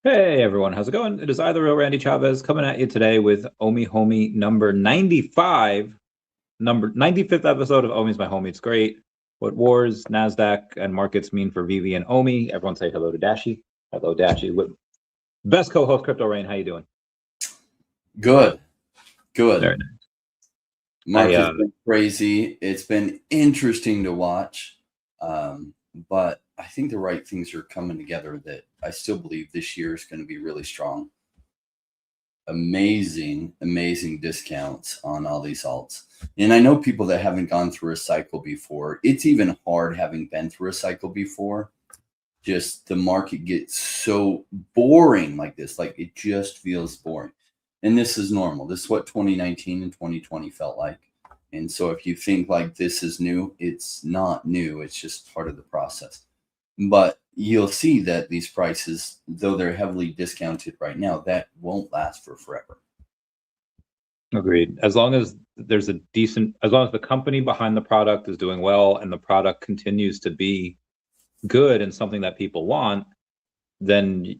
Hey everyone, how's it going? It is I, the real Randy Chavez, coming at you today with Omi Homie number 95, number 95th episode of Omi's My Homie. It's great. What wars, NASDAQ, and markets mean for VeVe and OMI. Everyone say hello to Dashi. Hello, Dashi. Best co-host, Crypto Rain. How you doing? Good. Very nice. Market's been crazy. It's been interesting to watch. But I think the right things are coming together that I still believe this year is going to be really strong. Amazing discounts on all these alts. And I know people that haven't gone through a cycle before. It's even hard having been through a cycle before. Just the market gets so boring like this. Like it just feels boring. And this is normal. This is what 2019 and 2020 felt like. And so if you think like this is new, it's not new. It's just part of the process. But you'll see that these prices, though they're heavily discounted right now, that won't last for forever. Agreed. As long as there's as long as the company behind the product is doing well and the product continues to be good and something that people want, then,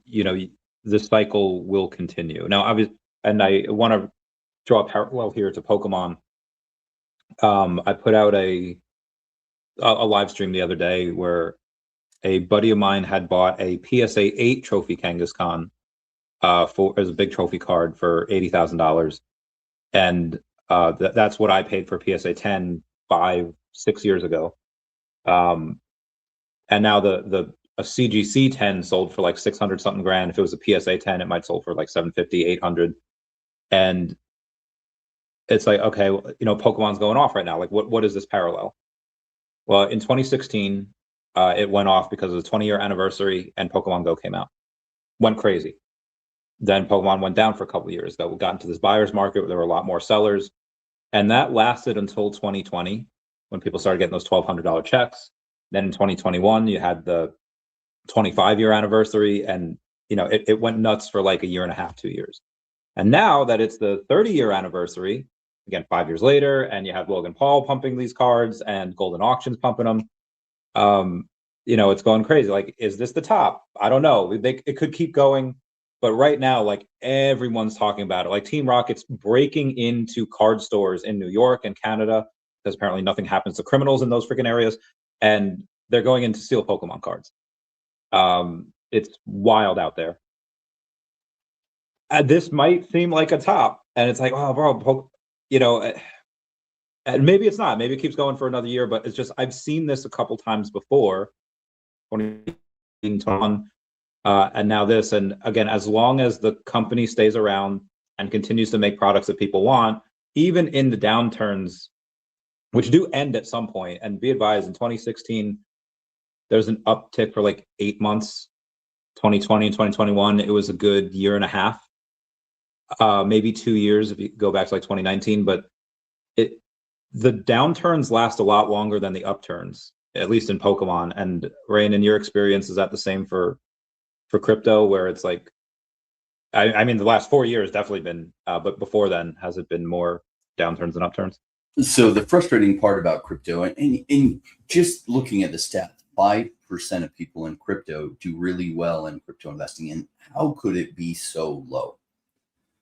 the cycle will continue. Now, obviously, and I want to draw a parallel here to Pokemon. I put out a live stream the other day where a buddy of mine had bought a PSA 8 trophy Kangaskhan as a big trophy card for $80,000, and that's what I paid for PSA 10 5-6 years ago. And now a CGC 10 sold for like 600 something grand. If it was a PSA 10, it might sold for like 750, 800. And it's like, okay, Pokemon's going off right now. Like, what is this parallel? Well, in 2016, it went off because it was a 20-year anniversary and Pokemon Go came out. Went crazy. Then Pokemon went down for a couple of years. We got into this buyer's market where there were a lot more sellers. And that lasted until 2020 when people started getting those $1,200 checks. Then in 2021, you had the 25-year anniversary, and it went nuts for like a year and a half, 2 years. And now that it's the 30-year anniversary, again 5 years later, and you have Logan Paul pumping these cards and Golden Auctions pumping them, it's going crazy. Like, is this the top? I don't know. It could keep going, but right now, like, everyone's talking about it. Like, Team Rocket's breaking into card stores in New York and Canada because apparently nothing happens to criminals in those freaking areas, and they're going in to steal Pokemon cards. It's wild out there. This might seem like a top, and it's like, oh, bro, and maybe it's not. Maybe it keeps going for another year, but it's just I've seen this a couple times before, 2021, and now this. And again, as long as the company stays around and continues to make products that people want, even in the downturns, which do end at some point, and be advised, in 2016, there's an uptick for like 8 months. 2020 and 2021, it was a good year and a half, maybe 2 years if you go back to like 2019. But the downturns last a lot longer than the upturns, at least in Pokemon. And Rain, in your experience, is that the same for crypto, where it's like, I mean, the last 4 years definitely been, but before then, has it been more downturns than upturns? So the frustrating part about crypto, and just looking at the stats, 5% of people in crypto do really well in crypto investing. And how could it be so low?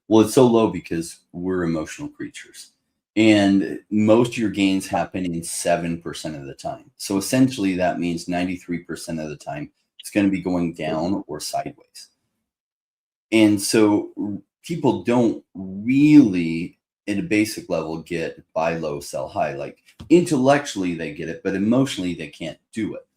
Well, it's so low because we're emotional creatures. And most of your gains happen in 7% of the time. So essentially that means 93% of the time it's going to be going down or sideways. And so people don't really, at a basic level, get buy low, sell high. Like intellectually they get it, but emotionally they can't do it.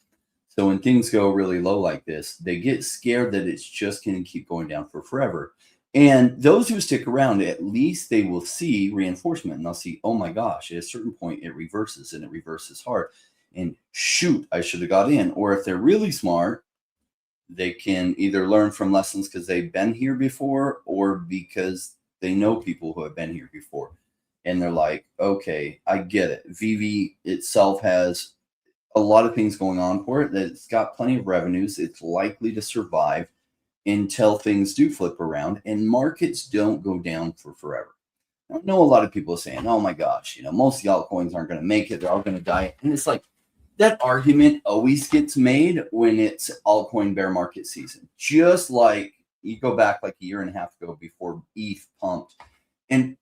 So when things go really low like this, they get scared that it's just going to keep going down for forever. And those who stick around, at least they will see reinforcement, and they'll see, oh my gosh, at a certain point it reverses, and it reverses hard. And shoot, I should have got in. Or if they're really smart, they can either learn from lessons because they've been here before, or because they know people who have been here before. And they're like, okay, I get it. VeVe itself has a lot of things going on for it. It's got plenty of revenues. It's likely to survive until things do flip around, and markets don't go down for forever. I know a lot of people are saying, oh my gosh, most of the altcoins aren't going to make it. They're all going to die. And it's like, that argument always gets made when it's altcoin bear market season. Just like you go back like a year and a half ago before ETH pumped, and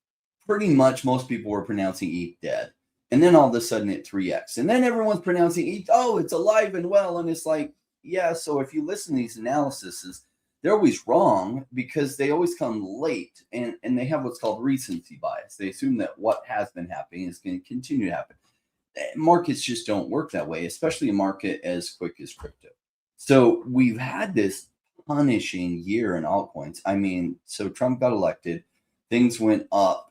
pretty much most people were pronouncing ETH dead. And then all of a sudden it 3x. And then everyone's pronouncing ETH, oh, it's alive and well. And it's like, yeah, so if you listen to these analyses, they're always wrong because they always come late, and they have what's called recency bias. They assume that what has been happening is going to continue to happen. Markets just don't work that way, especially a market as quick as crypto. So we've had this punishing year in altcoins. I mean, so Trump got elected, things went up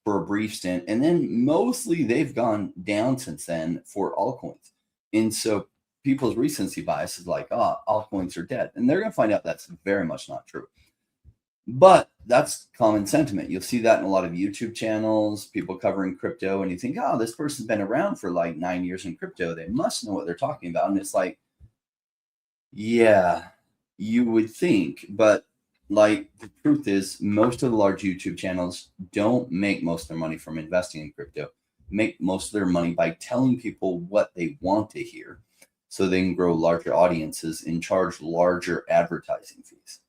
for a brief stint, and then mostly they've gone down since then for altcoins. And so people's recency bias is like, oh, altcoins are dead. And they're going to find out that's very much not true. But that's common sentiment. You'll see that in a lot of YouTube channels, people covering crypto, and you think, oh, this person's been around for like 9 years in crypto. They must know what they're talking about. And it's like, yeah, you would think. But like the truth is, most of the large YouTube channels don't make most of their money from investing in crypto, make most of their money by telling people what they want to hear so they can grow larger audiences and charge larger advertising fees.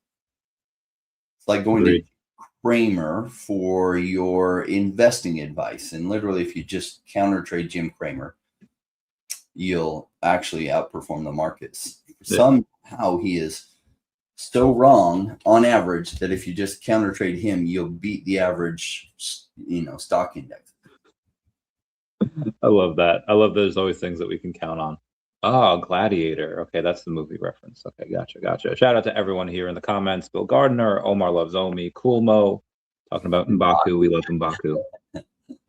It's like going to Cramer for your investing advice. And literally, if you just counter trade Jim Cramer, you'll actually outperform the markets. Yeah. Somehow he is so wrong on average that if you just counter trade him, you'll beat the average, stock index. I love that. I love there's always things that we can count on. Oh, Gladiator. Okay, that's the movie reference. Okay, gotcha. Shout out to everyone here in the comments. Bill Gardner, Omar loves Omi, Cool Mo, talking about M'Baku. We love M'Baku.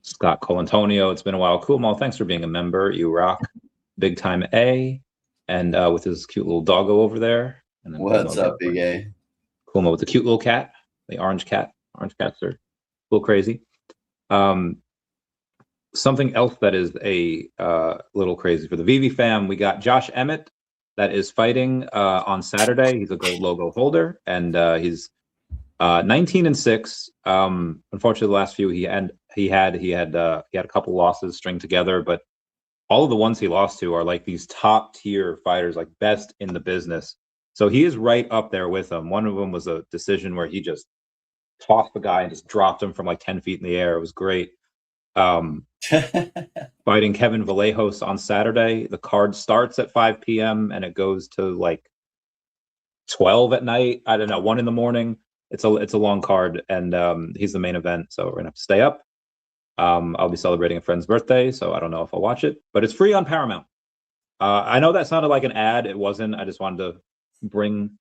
Scott Colantonio, it's been a while. Cool Mo, thanks for being a member. You rock. Big Time A, and with his cute little doggo over there. And then what's up, Big A? Cool Mo with the cute little cat, the orange cat. Orange cats are a little crazy. Something else that is a little crazy for the VeVe fam, we got Josh Emmett that is fighting on Saturday. He's a gold logo holder, and he's 19-6. Unfortunately, the last few he had a couple losses string together, but all of the ones he lost to are like these top tier fighters, like best in the business. So he is right up there with them. One of them was a decision where he just tossed the guy and just dropped him from like 10 feet in the air. It was great. Fighting Kevin Vallejos on Saturday. The card starts at 5 p.m. and it goes to like 12 at night. I don't know, 1 in the morning. It's a long card, and he's the main event, so we're gonna have to stay up. I'll be celebrating a friend's birthday, so I don't know if I'll watch it, but it's free on Paramount. I know that sounded like an ad. It wasn't. I just wanted to bring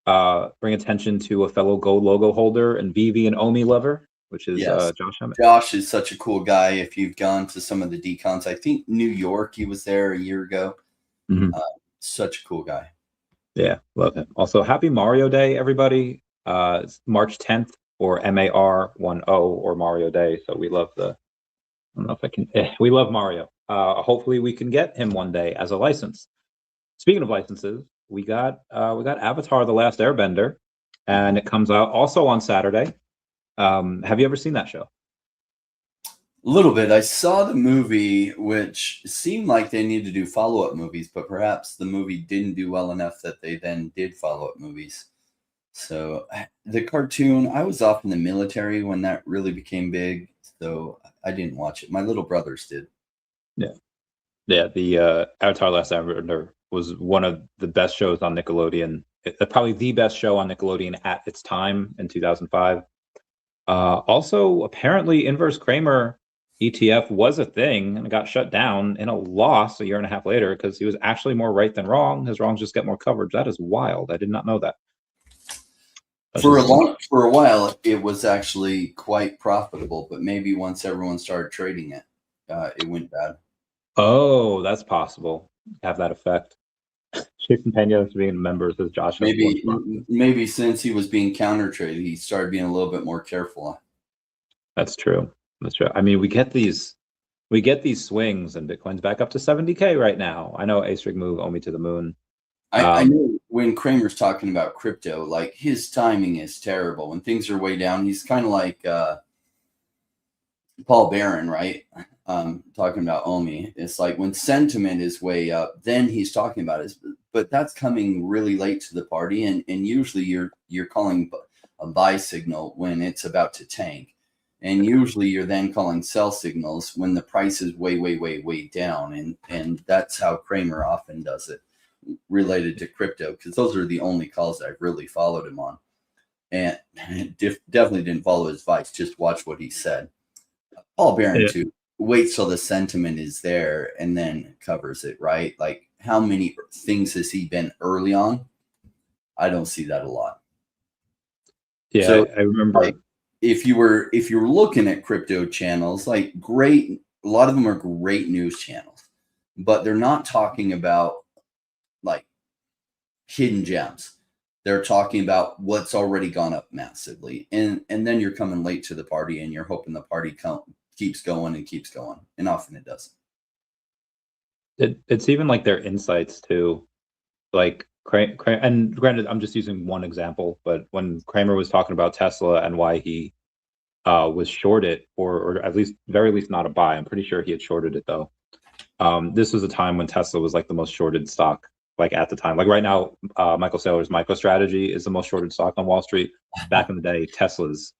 attention to a fellow gold logo holder and VeVe and OMI lover, which is Josh Emmett. Josh is such a cool guy. If you've gone to some of the decons, I think New York, he was there a year ago. Mm-hmm. Such a cool guy. Yeah, love him. Also, happy Mario Day, everybody. It's March 10th or MAR10 or Mario Day. So we love I don't know if I can, we love Mario. Hopefully we can get him one day as a license. Speaking of licenses, we got Avatar: The Last Airbender, and it comes out also on Saturday. Have you ever seen that show? A little bit. I saw the movie, which seemed like they needed to do follow-up movies, but perhaps the movie didn't do well enough that they then did follow-up movies. So the cartoon, I was off in the military when that really became big, so I didn't watch it. My little brothers did. Yeah. The Avatar: Last Airbender was one of the best shows on Nickelodeon. Probably the best show on Nickelodeon at its time in 2005. Also, apparently, Inverse Kramer ETF was a thing and it got shut down in a loss a year and a half later because he was actually more right than wrong. His wrongs just get more coverage. That is wild. I did not know that. For a while, it was actually quite profitable, but maybe once everyone started trading it, it went bad. Oh, that's possible. Have that effect. Jason Pena being a member, says Josh. Maybe since he was being counter traded, he started being a little bit more careful. That's true. I mean, we get these swings, and Bitcoin's back up to 70K right now. I know Asrig move OMI to the moon. I know when Kramer's talking about crypto, like his timing is terrible. When things are way down, he's kind of like Paul Barron, right? talking about OMI. It's like when sentiment is way up, then he's talking about it. But that's coming really late to the party, and usually you're calling a buy signal when it's about to tank, and usually you're then calling sell signals when the price is way down, and that's how Kramer often does it related to crypto, because those are the only calls I've really followed him on, and definitely didn't follow his advice. Just watch what he said. Paul Barron too waits till the sentiment is there and then covers it, right? Like, how many things has he been early on? I don't see that a lot. Yeah, so, I remember, like, if you were looking at crypto channels, like, great, a lot of them are great news channels, but they're not talking about like hidden gems. They're talking about what's already gone up massively, and then you're coming late to the party, and you're hoping the party keeps going, and often it doesn't. It's even like their insights too, like and granted, I'm just using one example, but when Kramer was talking about Tesla and why he was shorted, or at least very least not a buy, I'm pretty sure he had shorted it though. This was a time when Tesla was like the most shorted stock, like at the time. Like right now, Michael Saylor's MicroStrategy is the most shorted stock on Wall Street. Back in the day, Tesla's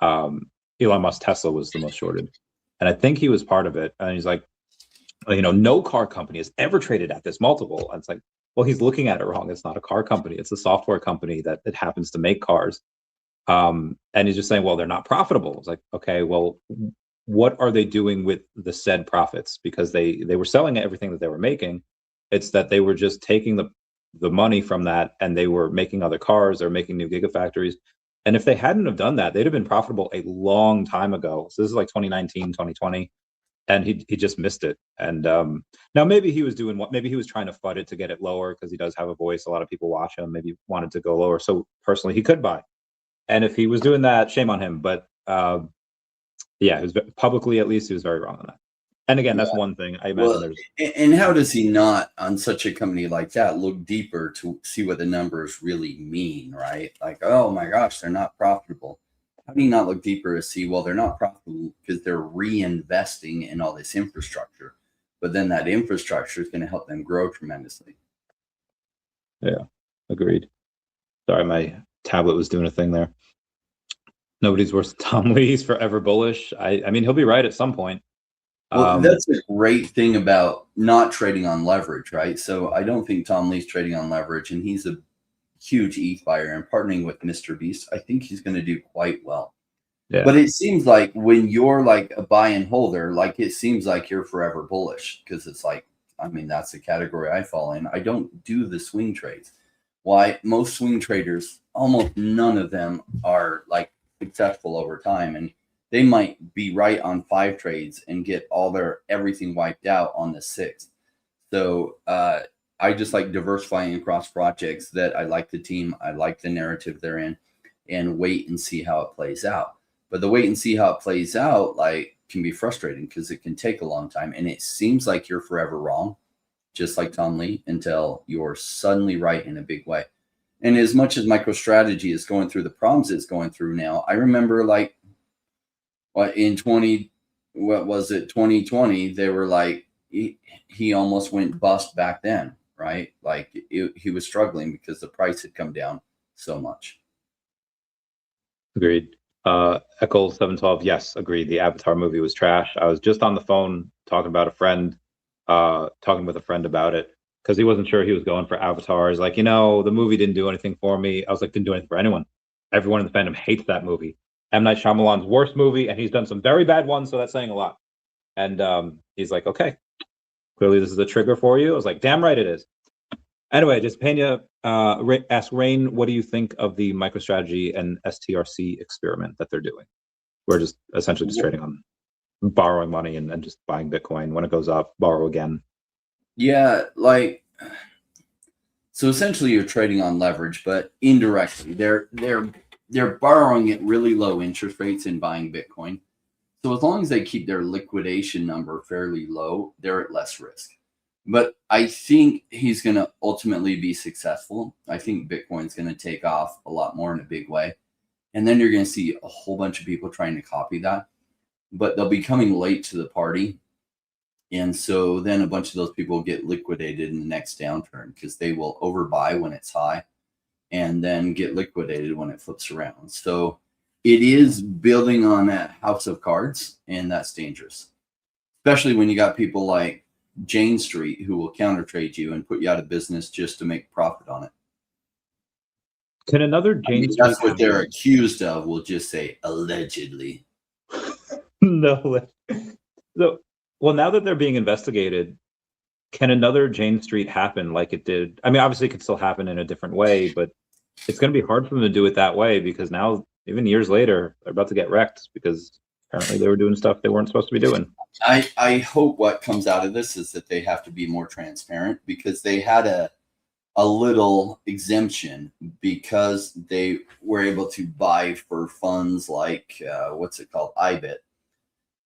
Elon Musk Tesla was the most shorted, and I think he was part of it. And he's like, you know, no car company has ever traded at this multiple. And it's like, well, he's looking at it wrong. It's not a car company. It's a software company that happens to make cars. And he's just saying, well, they're not profitable. It's like, okay, well, what are they doing with the said profits? Because they were selling everything that they were making. It's that they were just taking the money from that, and they were making other cars. They're making new gigafactories. And if they hadn't have done that, they'd have been profitable a long time ago. So this is like 2019, 2020. And he just missed it. And now maybe he was doing what? Maybe he was trying to FUD it to get it lower, because he does have a voice. A lot of people watch him. Maybe wanted to go lower. So personally, he could buy. And if he was doing that, shame on him. But yeah, it was publicly, at least, he was very wrong on that. And again, that's one thing. I imagine and how does he not, on such a company like that, look deeper to see what the numbers really mean, right? Like, oh my gosh, they're not profitable. How do you not look deeper to see, well, they're not profitable because they're reinvesting in all this infrastructure, but then that infrastructure is going to help them grow tremendously. Yeah, agreed. Sorry, my tablet was doing a thing there. Nobody's worse than Tom Lee. He's forever bullish. I mean, he'll be right at some point. Well, that's a great thing about not trading on leverage, right? So I don't think Tom Lee's trading on leverage, and he's a huge ETH buyer, and partnering with Mr. Beast, I think he's going to do quite well. Yeah. But it seems like when you're like a buy and holder, like, it seems like you're forever bullish, because it's like, I mean, that's the category I fall in. I don't do the swing trades. Why? Most swing traders, almost none of them are like successful over time, and they might be right on 5 trades and get all their everything wiped out on the 6th. So I just like diversifying across projects that I like the team, I like the narrative they're in, and wait and see how it plays out. But the wait and see how it plays out, like, can be frustrating, because it can take a long time, and it seems like you're forever wrong, just like Tom Lee, until you're suddenly right in a big way. And as much as MicroStrategy is going through the problems it's going through now, I remember, like, in 2020, they were like, he almost went bust back then, right? Like, he was struggling because the price had come down so much. Agreed. Echo 712, yes, agreed. The Avatar movie was trash. I was just on the phone talking with a friend about it, because he wasn't sure he was going for Avatar. He's like, you know, the movie didn't do anything for me. I was like, didn't do anything for anyone. Everyone in the fandom hates that movie. M. Night Shyamalan's worst movie, and he's done some very bad ones, so that's saying a lot. And he's like, okay, clearly this is a trigger for you. I was like, damn right it is. Anyway, just Pena ask Rain, what do you think of the MicroStrategy and STRC experiment that they're doing? We're just essentially just trading on borrowing money and just buying Bitcoin. When it goes up, borrow again. Yeah, like, so essentially you're trading on leverage, but indirectly they're borrowing at really low interest rates and buying Bitcoin. So as long as they keep their liquidation number fairly low, they're at less risk. But I think he's going to ultimately be successful. I think Bitcoin's going to take off a lot more in a big way. And then you're going to see a whole bunch of people trying to copy that. But they'll be coming late to the party. And so then a bunch of those people get liquidated in the next downturn because they will overbuy when it's high and then get liquidated when it flips around. So it is building on that house of cards, and that's dangerous, especially when you got people like Jane Street who will counter trade you and put you out of business just to make profit on it. Can another Jane Street? That's what they're accused of. We'll just say allegedly. No. So, well, now that they're being investigated, can another Jane Street happen like it did? I mean, obviously it could still happen in a different way, but it's going to be hard for them to do it that way because now, even years later, they're about to get wrecked because apparently they were doing stuff they weren't supposed to be doing. I hope what comes out of this is that they have to be more transparent, because they had a little exemption because they were able to buy for funds like what's it called, IBIT.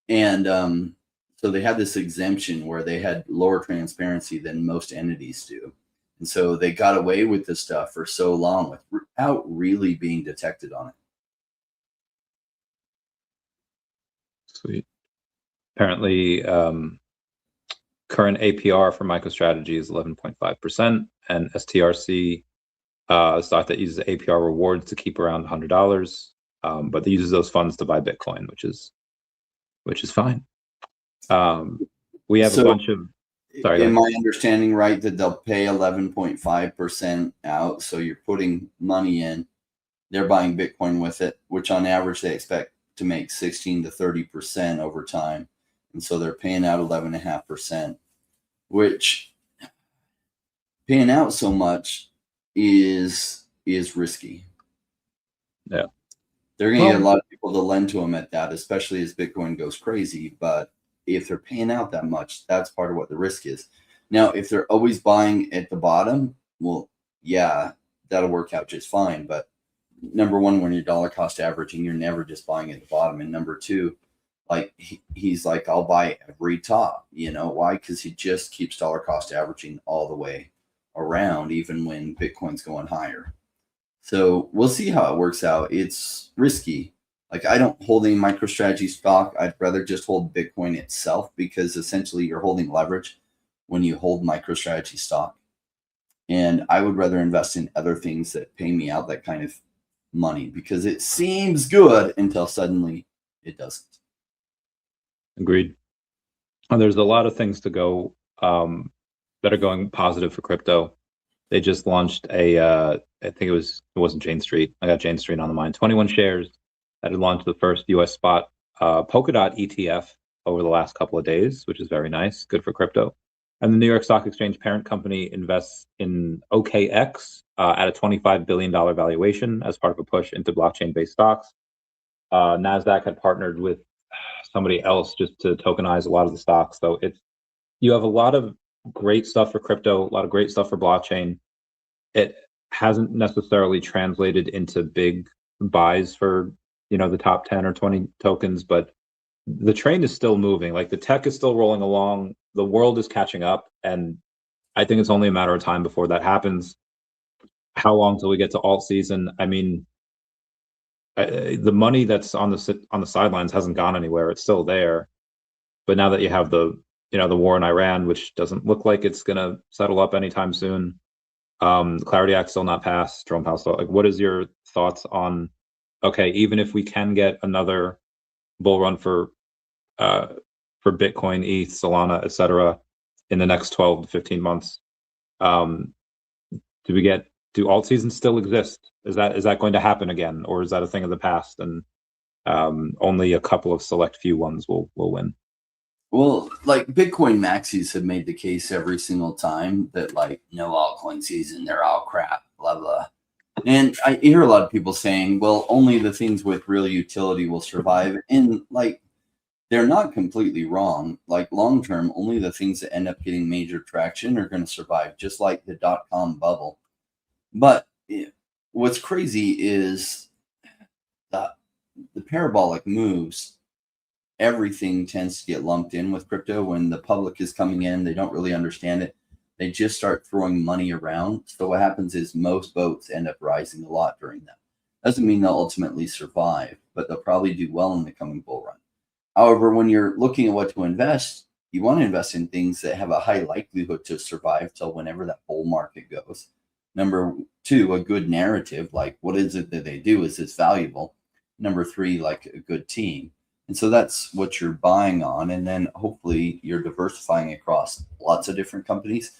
And so they had this exemption where they had lower transparency than most entities do. And so they got away with this stuff for so long without really being detected on it. Sweet. Apparently, current APR for MicroStrategy is 11.5%, and STRC, a stock that uses APR rewards to keep around $100, but they uses those funds to buy Bitcoin, which is fine. We have a bunch of. Sorry, am I understanding right that they'll pay 11.5% out? So you're putting money in, they're buying Bitcoin with it, which on average they expect to make 16 to 30% over time. And so they're paying out 11.5%, which paying out so much is risky. Yeah. They're going to get a lot of people to lend to them at that, especially as Bitcoin goes crazy. But if they're paying out that much, that's part of what the risk is. Now, if they're always buying at the bottom, well, yeah, that'll work out just fine. But number one, when you're dollar cost averaging, you're never just buying at the bottom. And number two, like he's like, I'll buy every top. You know why? Because he just keeps dollar cost averaging all the way around, even when Bitcoin's going higher. So we'll see how it works out. It's risky. Like, I don't hold any MicroStrategy stock. I'd rather just hold Bitcoin itself, because essentially you're holding leverage when you hold MicroStrategy stock. And I would rather invest in other things that pay me out that kind of money, because it seems good until suddenly it doesn't. Agreed. There's a lot of things to go that are going positive for crypto. They just launched I think it wasn't Jane Street. I got Jane Street on the mind. 21 shares that had launched the first US spot Polkadot ETF over the last couple of days, which is very nice. Good for crypto. And the New York Stock Exchange parent company invests in OKX at a $25 billion valuation as part of a push into blockchain-based stocks. NASDAQ had partnered with somebody else just to tokenize a lot of the stocks. So you have a lot of great stuff for crypto, a lot of great stuff for blockchain. It hasn't necessarily translated into big buys for, the top 10 or 20 tokens, but the train is still moving. Like, the tech is still rolling along. The world is catching up, and I think it's only a matter of time before that happens. How long till we get to alt season? I mean, the money that's on the sidelines hasn't gone anywhere. It's still there. But now that you have the war in Iran, which doesn't look like it's going to settle up anytime soon, the Clarity Act still not passed, Jerome Powell still. Like, what is your thoughts on, okay, even if we can get another bull run for Bitcoin, ETH, Solana, etc., in the next 12 to 15 months, do alt seasons still exist? Is that going to happen again, or is that a thing of the past, and only a couple of select few ones will win? Well, like, Bitcoin maxis have made the case every single time that, like, no altcoin season, they're all crap, blah blah. And I hear a lot of people saying, well, only the things with real utility will survive. And, like, they're not completely wrong. Like, long term, only the things that end up getting major traction are going to survive, just like the .com bubble. But what's crazy is that the parabolic moves, everything tends to get lumped in with crypto. When the public is coming in, they don't really understand it. They just start throwing money around. So what happens is most boats end up rising a lot during that. Doesn't mean they'll ultimately survive, but they'll probably do well in the coming bull run. However, when you're looking at what to invest, you want to invest in things that have a high likelihood to survive till whenever that bull market goes. Number two, a good narrative, like what is it that they do? Is it's valuable? Number three, like a good team. And so that's what you're buying on. And then hopefully you're diversifying across lots of different companies,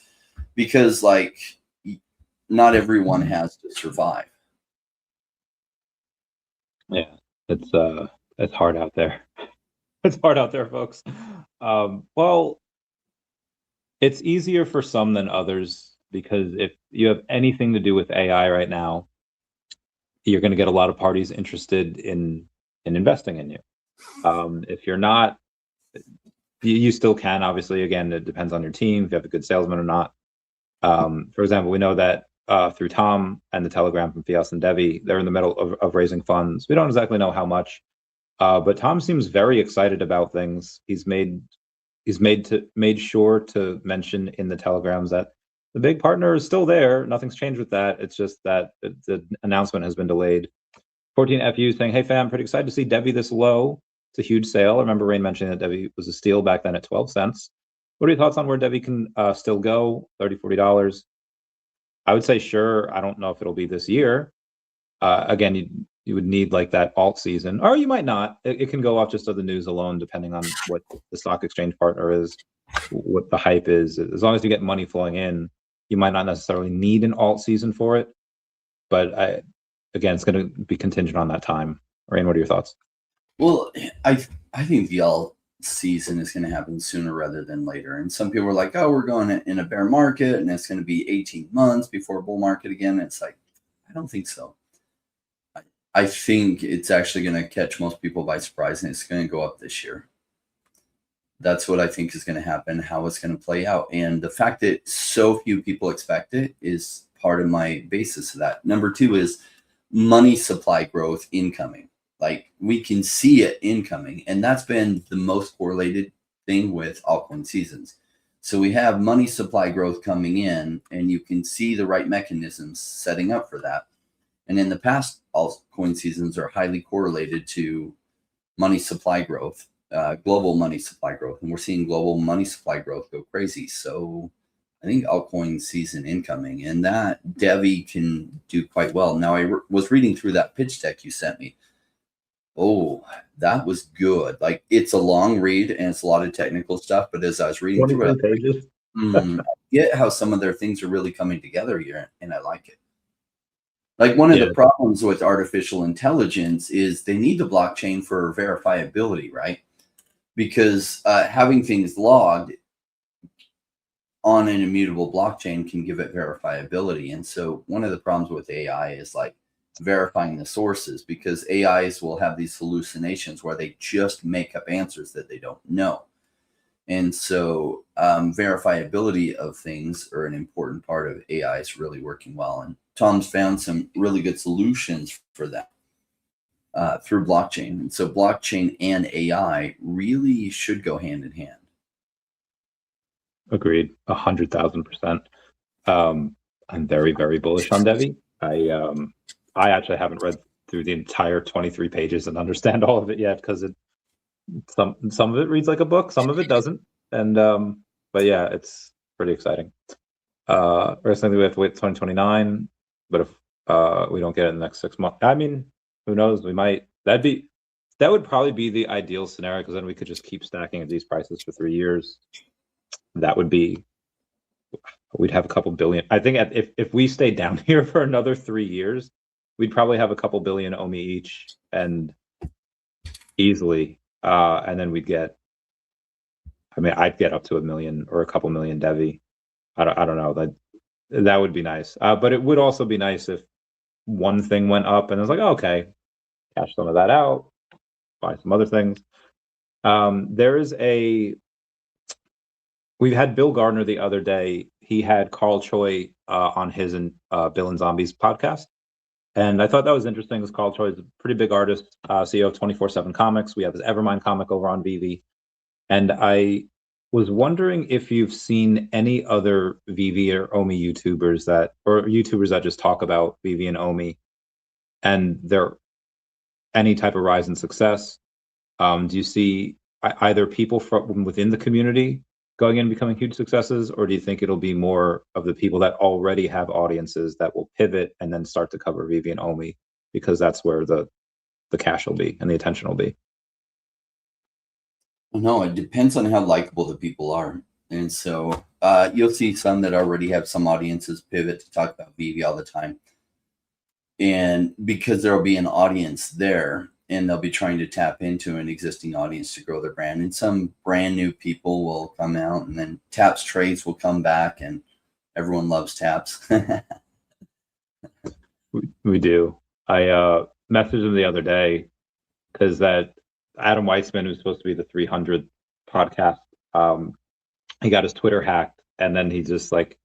because like not everyone has to survive. Yeah, it's hard out there. It's hard out there, folks. Well, it's easier for some than others, because if you have anything to do with AI right now, you're going to get a lot of parties interested in investing in you. If you're not, you still can, obviously. Again, it depends on your team, if you have a good salesman or not. For example, we know that through Tom and the Telegram from Fias and Devve, they're in the middle of raising funds. We don't exactly know how much, but Tom seems very excited about things. He's made sure to mention in the Telegrams that the big partner is still there. Nothing's changed with that. It's just that the announcement has been delayed. 14FU saying, "Hey fam, pretty excited to see Devve this low. It's a huge sale. I remember Rain mentioning that Devve was a steal back then at 12 cents. What are your thoughts on where Devve can still go? $30, $40? I would say sure. I don't know if it'll be this year. Again, you would need like that alt season, or you might not. It can go off just of the news alone, depending on what the stock exchange partner is, what the hype is. As long as you get money flowing in, you might not necessarily need an alt season for it. But again, it's going to be contingent on that time. Rain, what are your thoughts? Well, I think the alt season is going to happen sooner rather than later. And some people are like, oh, we're going in a bear market and it's going to be 18 months before a bull market again. It's like, I don't think so. I think it's actually going to catch most people by surprise, and it's going to go up this year. That's what I think is going to happen, how it's going to play out. And the fact that so few people expect it is part of my basis of that. Number two is money supply growth incoming. Like, we can see it incoming, and that's been the most correlated thing with altcoin seasons. So we have money supply growth coming in, and you can see the right mechanisms setting up for that. And in the past, altcoin seasons are highly correlated to money supply growth, global money supply growth. And we're seeing global money supply growth go crazy. So I think altcoin season incoming, and that Devve can do quite well. Now, I was reading through that pitch deck you sent me. Oh, that was good. Like, it's a long read and it's a lot of technical stuff, but as I was reading through it, pages. I get how some of their things are really coming together here, and I like it. Like, one of the problems with artificial intelligence is they need the blockchain for verifiability, right? Because having things logged on an immutable blockchain can give it verifiability. And so one of the problems with AI is like verifying the sources, because AIs will have these hallucinations where they just make up answers that they don't know. And so verifiability of things are an important part of AIs really working well. And Tom's found some really good solutions for that through blockchain. And so blockchain and AI really should go hand in hand. Agreed, 100,000%. I'm very, very bullish on Devve. I actually haven't read through the entire 23 pages and understand all of it yet, because some of it reads like a book, some of it doesn't. And but yeah, it's pretty exciting. Recently we have to wait 2029, but if we don't get it in the next 6 months, I mean, who knows? We might. That would probably be the ideal scenario, because then we could just keep stacking at these prices for 3 years. That would be, we'd have a couple billion. I think if we stay down here for another 3 years, we'd probably have a couple billion OMI each, and easily. And then we'd get, I mean, I'd get up to 1 million or a couple million Devve. I don't know. That would be nice. But it would also be nice if one thing went up and it was like, oh, okay, cash some of that out, buy some other things. We've had Bill Gardner the other day. He had Carl Choi on his and Bill and Zombies podcast. And I thought that was interesting, because Carl Choi is a pretty big artist, CEO of 24/7 Comics. We have his Evermind comic over on VeVe. And I was wondering if you've seen any other VeVe or OMI YouTubers that just talk about VeVe and OMI and their any type of rise in success. Do you see either people from within the community going in and becoming huge successes, or do you think it'll be more of the people that already have audiences that will pivot and then start to cover VeVe and OMI, because that's where the cash will be and the attention will be? No, it depends on how likable the people are. And so you'll see some that already have some audiences pivot to talk about VeVe all the time. And because there'll be an audience there, and they'll be trying to tap into an existing audience to grow their brand. And some brand new people will come out, and then Taps trades will come back, and everyone loves Taps. We do. I messaged him the other day because that Adam Weissman, who's supposed to be the 300 podcast, he got his Twitter hacked, and then he just like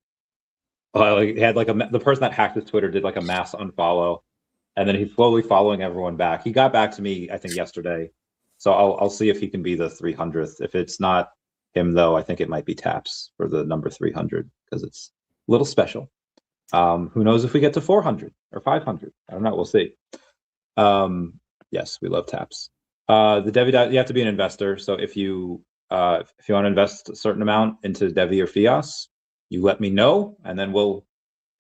he had like the person that hacked his Twitter did like a mass unfollow, and then he's slowly following everyone back. He got back to me, I think, yesterday, so I'll see if he can be the 300th. If it's not him, though, I think it might be Taps for the number 300 because it's a little special. Who knows if we get to 400 or 500? I don't know. We'll see. Yes, we love Taps. The Devve, you have to be an investor. So if you want to invest a certain amount into Devve or Fias, you let me know, and then we'll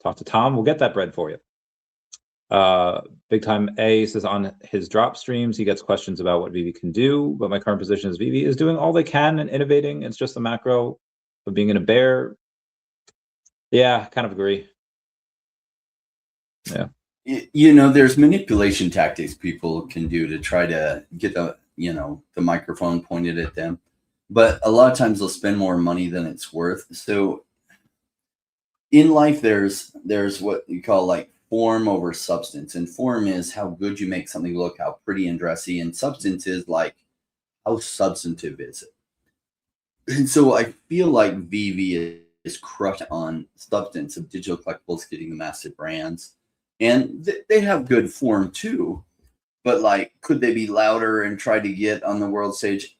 talk to Tom. We'll get that bread for you. Big Time A says on his drop streams, he gets questions about what VeVe can do, but my current position is VeVe is doing all they can and innovating. It's just the macro of being in a bear. Yeah, kind of agree. Yeah. You know, there's manipulation tactics people can do to try to get the microphone pointed at them, but a lot of times they'll spend more money than it's worth. So in life, there's what you call like form over substance, and form is how good you make something look, how pretty and dressy, and substance is like how substantive is it. And so I feel like VeVe is crushed on substance of digital collectibles getting the massive brands. And they have good form too, but like, could they be louder and try to get on the world stage?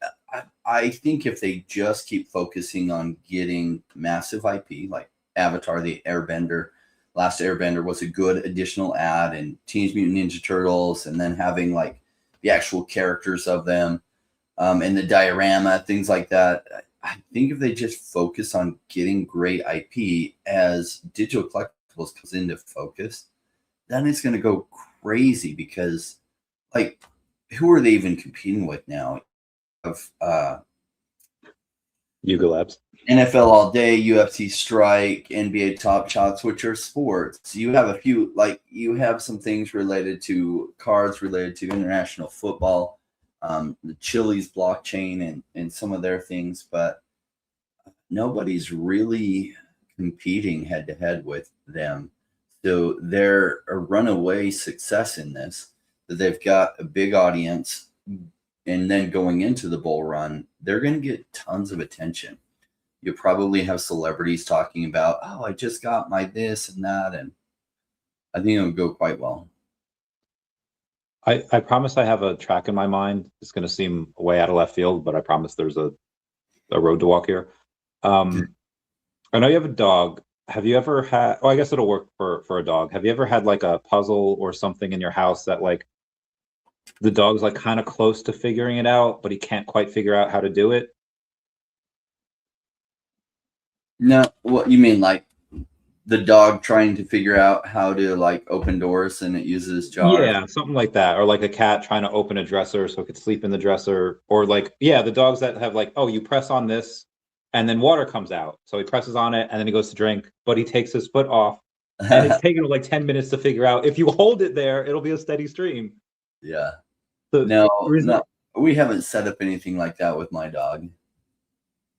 I think if they just keep focusing on getting massive IP, like Avatar, the Airbender, Last Airbender was a good additional ad, and Teenage Mutant Ninja Turtles, and then having like the actual characters of them, and the diorama, things like that. I think if they just focus on getting great IP as digital collectibles comes into focus, then it's going to go crazy, because like, who are they even competing with now? Of Yuga Labs, NFL All Day, UFC Strike, NBA Top Shots, which are sports. You have a few, like you have some things related to cards, related to international football, the Chili's blockchain and some of their things, but nobody's really competing head to head with them. So they're a runaway success in this, that they've got a big audience, and then going into the bull run, they're going to get tons of attention. You'll probably have celebrities talking about, oh, I just got my this and that, and I think it'll go quite well. I promise I have a track in my mind. It's going to seem way out of left field, but I promise there's a road to walk here. I know you have a dog. Have you ever had, oh, I guess it'll work for a dog. Have you ever had like a puzzle or something in your house that like the dog's like kind of close to figuring it out, but he can't quite figure out how to do it? No, what you mean, like the dog trying to figure out how to like open doors and it uses jars? Yeah, something like that. Or like a cat trying to open a dresser so it could sleep in the dresser. Or like, yeah, the dogs that have like, oh, you press on this and then water comes out. So he presses on it and then he goes to drink, but he takes his foot off. And it's taken him like 10 minutes to figure out, if you hold it there, it'll be a steady stream. Yeah. The no, reason we haven't set up anything like that with my dog.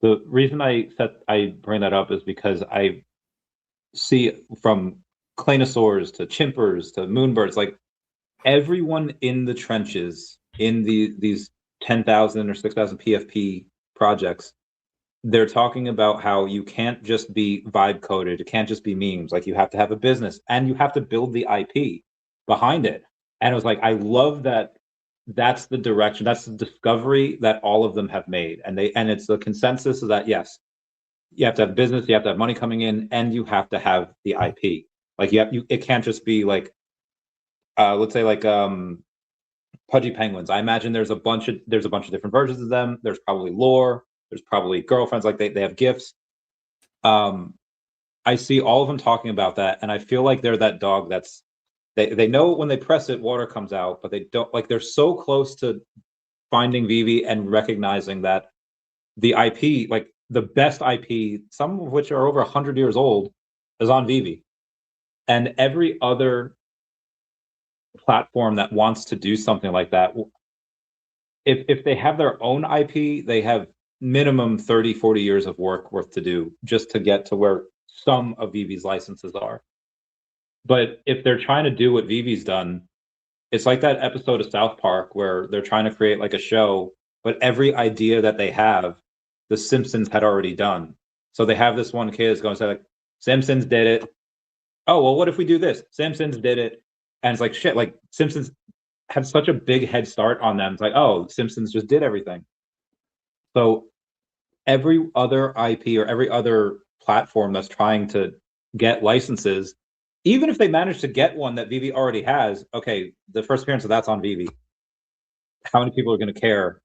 The reason I bring that up is because I see from Claynosaurs to Chimpers to Moonbirds, like everyone in the trenches in these 10,000 or 6,000 PFP projects, they're talking about how you can't just be vibe coded, it can't just be memes, like you have to have a business and you have to build the IP behind it. And it was like, I love that that's the direction, that's the discovery that all of them have made. And it's the consensus of that, yes, you have to have business, you have to have money coming in, and you have to have the IP. Like it can't just be like, let's say like Pudgy Penguins. I imagine there's a bunch of different versions of them. There's probably lore. There's probably girlfriends, like they have gifts. I see all of them talking about that, and I feel like they're that dog that's they know when they press it, water comes out, but they don't, like, they're so close to finding VeVe and recognizing that the IP, like the best IP, some of which are over 100 years old, is on VeVe. And every other platform that wants to do something like that, if they have their own IP, they have minimum 30, 40 years of work worth to do just to get to where some of VeVe's licenses are. But if they're trying to do what VeVe's done, it's like that episode of South Park where they're trying to create like a show, but every idea that they have, the Simpsons had already done. So they have this one kid that's going to say, like, Simpsons did it. Oh, well, what if we do this? Simpsons did it. And it's like, shit, like Simpsons had such a big head start on them. It's like, oh, Simpsons just did everything. So every other IP or every other platform that's trying to get licenses, even if they manage to get one that VeVe already has, okay, the first appearance of that's on VeVe. How many people are going to care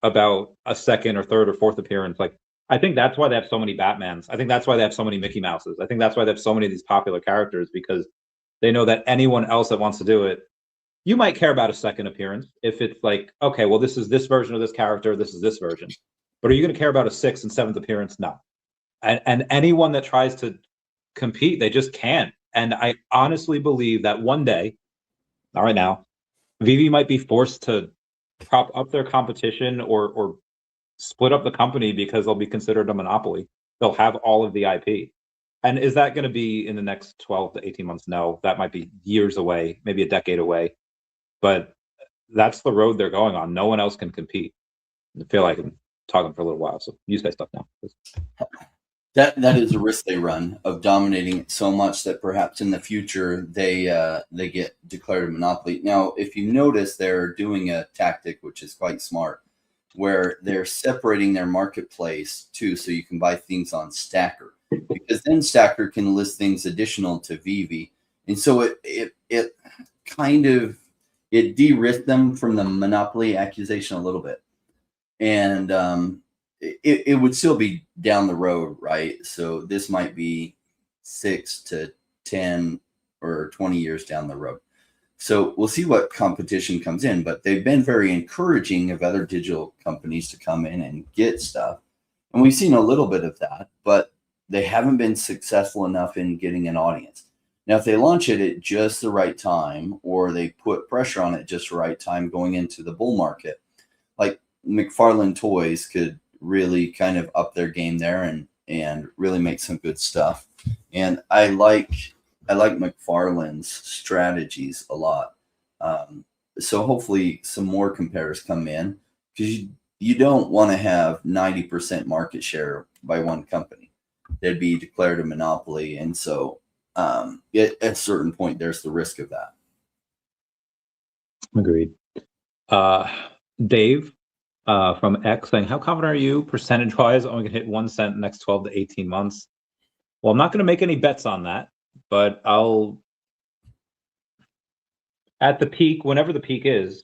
about a second or third or fourth appearance? Like, I think that's why they have so many Batmans. I think that's why they have so many Mickey Mouses. I think that's why they have so many of these popular characters, because they know that anyone else that wants to do it, you might care about a second appearance if it's like, okay, well, this is this version of this character, this is this version. But are you going to care about a sixth and seventh appearance? No. And anyone that tries to compete, they just can't. And I honestly believe that one day, not right now, VeVe might be forced to prop up their competition or split up the company because they'll be considered a monopoly. They'll have all of the IP. And is that going to be in the next 12 to 18 months? No, that might be years away, maybe a decade away. But that's the road they're going on. No one else can compete. I feel like I'm talking for a little while, so you say stuff now. That is a risk they run of dominating it so much that perhaps in the future they get declared a monopoly. Now, if you notice, they're doing a tactic which is quite smart, where they're separating their marketplace too, so you can buy things on Stacker, because then Stacker can list things additional to VeVe, and so it kind of de-risked them from the monopoly accusation a little bit, and it would still be down the road, right? So this might be 6 to 10 or 20 years down the road. So we'll see what competition comes in, but they've been very encouraging of other digital companies to come in and get stuff. And we've seen a little bit of that, but they haven't been successful enough in getting an audience. Now, if they launch it at just the right time, or they put pressure on it just the right time going into the bull market, like McFarlane Toys could really kind of up their game there and really make some good stuff. And I like McFarlane's strategies a lot. So hopefully some more compares come in, because you don't want to have 90% market share by one company. They'd be declared a monopoly. And so at a certain point, there's the risk of that. Agreed. Dave from X saying, how confident are you percentage-wise only going to hit 1 cent in the next 12 to 18 months? Well, I'm not going to make any bets on that, but I'll, at the peak, whenever the peak is,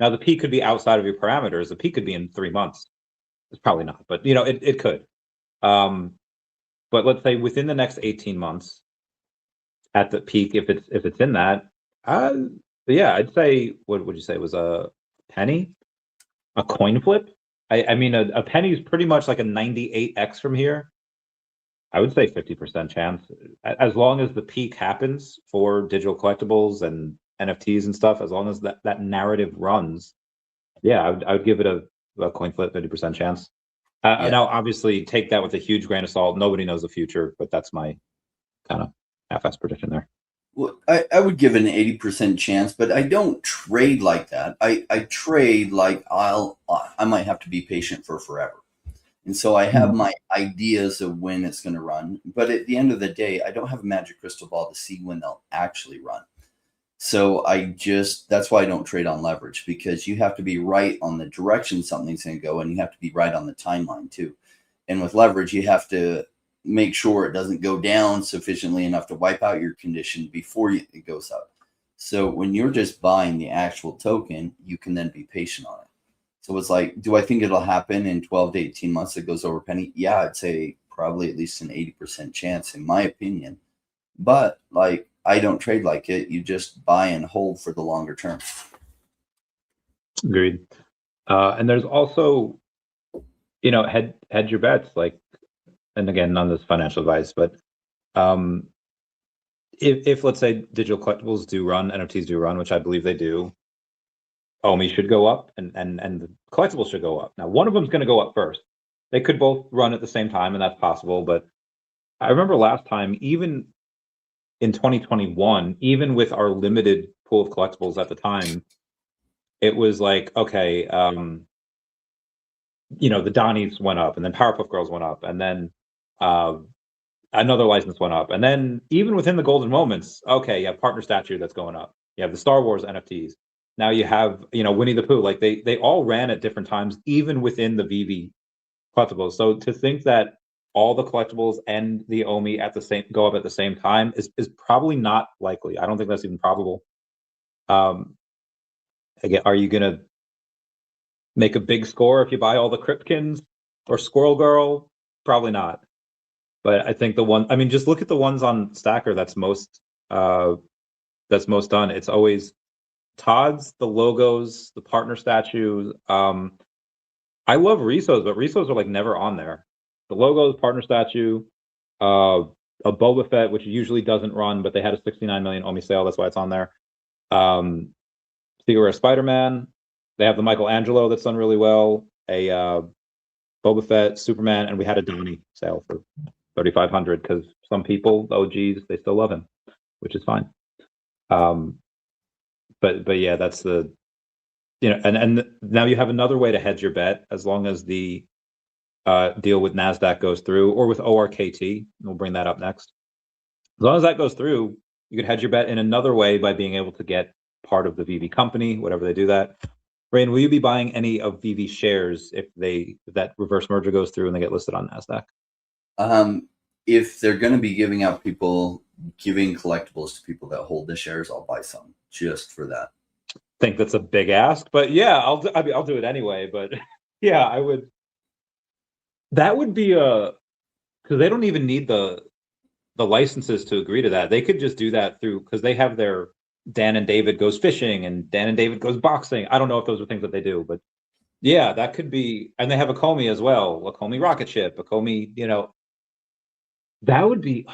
now the peak could be outside of your parameters. The peak could be in 3 months. It's probably not, but it could. But let's say within the next 18 months, at the peak, if it's in that, yeah, I'd say, what would you say, it was a penny? A coin flip? I mean, a penny is pretty much like a 98x from here. I would say 50% chance, as long as the peak happens for digital collectibles and NFTs and stuff. As long as that narrative runs, yeah, I would give it a coin flip 50% chance. Yeah. Now, obviously, take that with a huge grain of salt. Nobody knows the future, but that's my kind of half-ass prediction there. Well, I would give an 80% chance, but I don't trade like that. I trade like I might have to be patient for forever. And so I have my ideas of when it's going to run. But at the end of the day, I don't have a magic crystal ball to see when they'll actually run. So that's why I don't trade on leverage, because you have to be right on the direction something's going to go, and you have to be right on the timeline too. And with leverage, you have to make sure it doesn't go down sufficiently enough to wipe out your condition before it goes up. So when you're just buying the actual token, you can then be patient on it. So it's like, do I think it'll happen in 12 to 18 months it goes over penny? Yeah, I'd say probably at least an 80% chance in my opinion. But like, I don't trade like it. You just buy and hold for the longer term. Agreed. And there's also, hedge your bets. Like, and again, none of this financial advice, but if let's say digital collectibles do run, NFTs do run, which I believe they do, OMI should go up and the collectibles should go up. Now, one of them is going to go up first. They could both run at the same time, and that's possible. But I remember last time, even in 2021, even with our limited pool of collectibles at the time, it was like, okay, the Donnies went up, and then Powerpuff Girls went up, and then another license went up. And then even within the golden moments, okay, you have partner statue that's going up. You have the Star Wars NFTs. Now you have, Winnie the Pooh. Like they all ran at different times, even within the VeVe collectibles. So to think that all the collectibles and the OMI go up at the same time is probably not likely. I don't think that's even probable. Again, are you gonna make a big score if you buy all the Cryptkins or Squirrel Girl? Probably not. But I think just look at the ones on Stacker that's most done. It's always Todd's, the logos, the partner statues. I love Risos, but Risos are like never on there. The logos, partner statue, a Boba Fett, which usually doesn't run, but they had a 69 million OMI sale, that's why it's on there. Secret Rare Spider-Man. They have the Michelangelo that's done really well. A Boba Fett, Superman, and we had a Donnie sale for 3,500 because some people, the OGs, they still love him, which is fine. But yeah, that's the and now you have another way to hedge your bet as long as the deal with NASDAQ goes through, or with ORKT. We'll bring that up next. As long as that goes through, you could hedge your bet in another way by being able to get part of the VeVe company, whatever they do that. Rain, will you be buying any of VeVe shares if that reverse merger goes through and they get listed on NASDAQ? If they're going to be giving collectibles to people that hold the shares, I'll buy some just for that. I think that's a big ask, but yeah, I'll do it anyway. But yeah, I would. That would be because they don't even need the licenses to agree to that. They could just do that because they have their Dan and David goes fishing and Dan and David goes boxing. I don't know if those are things that they do, but yeah, that could be. And they have a Comey as well, a Comey rocket ship, a Comey, that would be.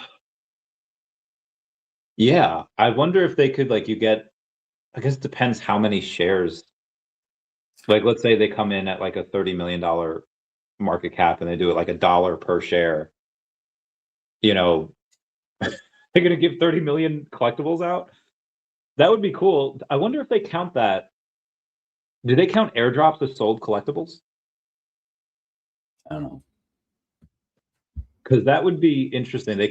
Yeah, I wonder if they could I guess it depends how many shares. Like, let's say they come in at like a $30 million market cap and they do it like $1 per share. They're gonna give 30 million collectibles out. That would be cool. I wonder if they count that. Do they count airdrops as sold collectibles? I don't know. Because that would be interesting. They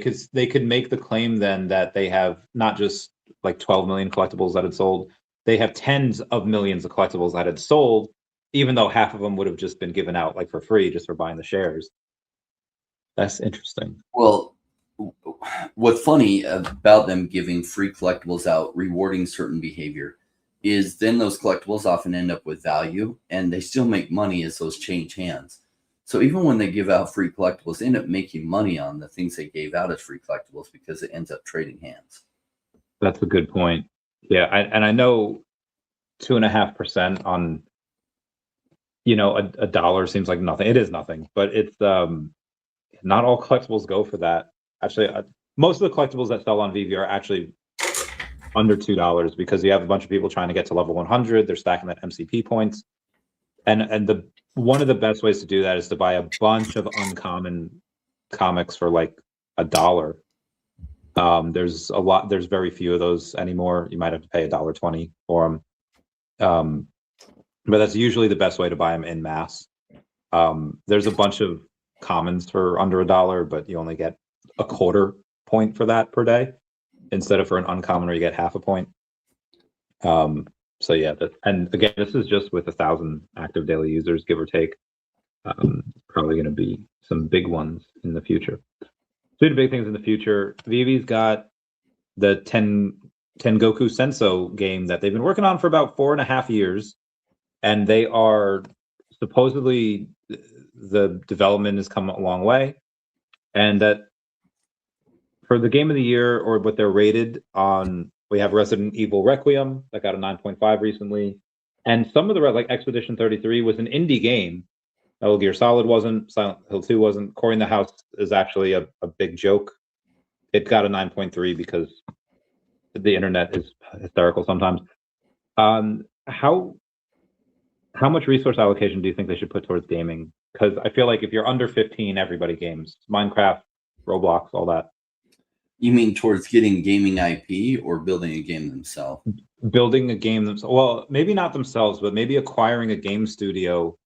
could make the claim then that they have not just like 12 million collectibles that had sold. They have tens of millions of collectibles that had sold, even though half of them would have just been given out like for free just for buying the shares. That's interesting. Well, what's funny about them giving free collectibles out, rewarding certain behavior, is then those collectibles often end up with value and they still make money as those change hands. So even when they give out free collectibles, they end up making money on the things they gave out as free collectibles because it ends up trading hands. That's a good point. Yeah, I know 2.5% on a dollar seems like nothing. It is nothing, but it's not all collectibles go for that. Actually, most of the collectibles that sell on VeVe are actually under $2 because you have a bunch of people trying to get to level 100. They're stacking that MCP points, and one of the best ways to do that is to buy a bunch of uncommon comics for like $1. There's very few of those anymore. You might have to pay $1.20 for them. But that's usually the best way to buy them in mass. There's a bunch of commons for under $1, but you only get a 1/4 point for that per day instead of for an uncommon where you get 1/2 point. So yeah, and again, this is just with 1,000 active daily users, give or take. Probably going to be some big ones in the future. Two big things in the future. VeVe's got the 10 Tengoku Senso game that they've been working on for about 4.5 years, and they are supposedly, the development has come a long way, and that for the game of the year, or what they're rated on, we have Resident Evil Requiem that got a 9.5 recently, and some of the like Expedition 33 was an indie game. Metal Gear Solid wasn't, Silent Hill 2 wasn't. Corey in the House is actually a big joke. It got a 9.3 because the internet is hysterical sometimes. How much resource allocation do you think they should put towards gaming? Because I feel like if you're under 15, everybody games. Minecraft, Roblox, all that. You mean towards getting gaming IP or building a game themselves? Building a game themselves. Well, maybe not themselves, but maybe acquiring a game studio,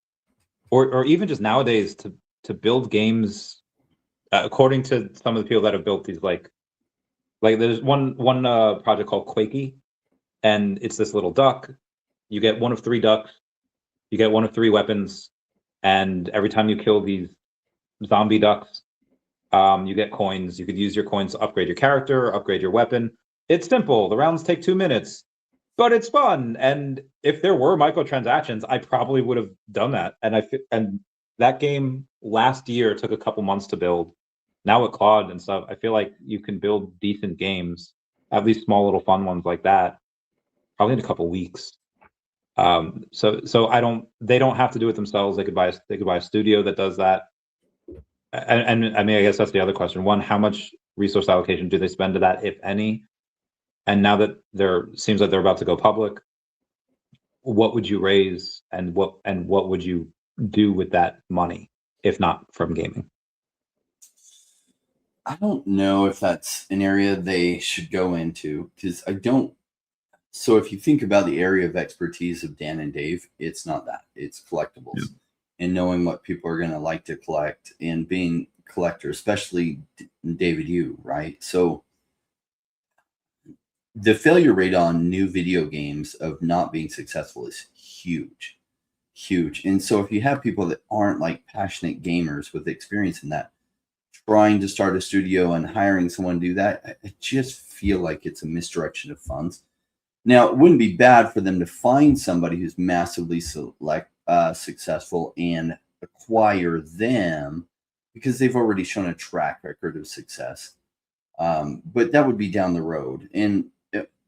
or even just nowadays to build games. According to some of the people that have built these, like there's one project called Quakey, and it's this little duck. You get one of 3 ducks. You get one of 3 weapons, and every time you kill these zombie ducks, you get coins. You could use your coins to upgrade your character, upgrade your weapon. It's simple. The rounds take 2 minutes, but it's fun. And if there were microtransactions, I probably would have done that. And that game last year took a couple months to build. Now with Claude and stuff, I feel like you can build decent games, at least small little fun ones like that, probably in a couple weeks. So they don't have to do it themselves. They could buy a studio that does that. And I mean, I guess that's the other question. One, how much resource allocation do they spend to that, if any? And now that seems like they're about to go public, what would you raise, and what would you do with that money, if not from gaming? I don't know if that's an area they should go into, because I don't. So if you think about the area of expertise of Dan and Dave, it's not that. It's collectibles. Yeah. And knowing what people are going to like to collect, and being a collector, especially David, you, right? So the failure rate on new video games of not being successful is huge, huge. And so if you have people that aren't like passionate gamers with experience in that, trying to start a studio and hiring someone to do that, I just feel like it's a misdirection of funds. Now, it wouldn't be bad for them to find somebody who's massively successful and acquire them, because they've already shown a track record of success. But that would be down the road. And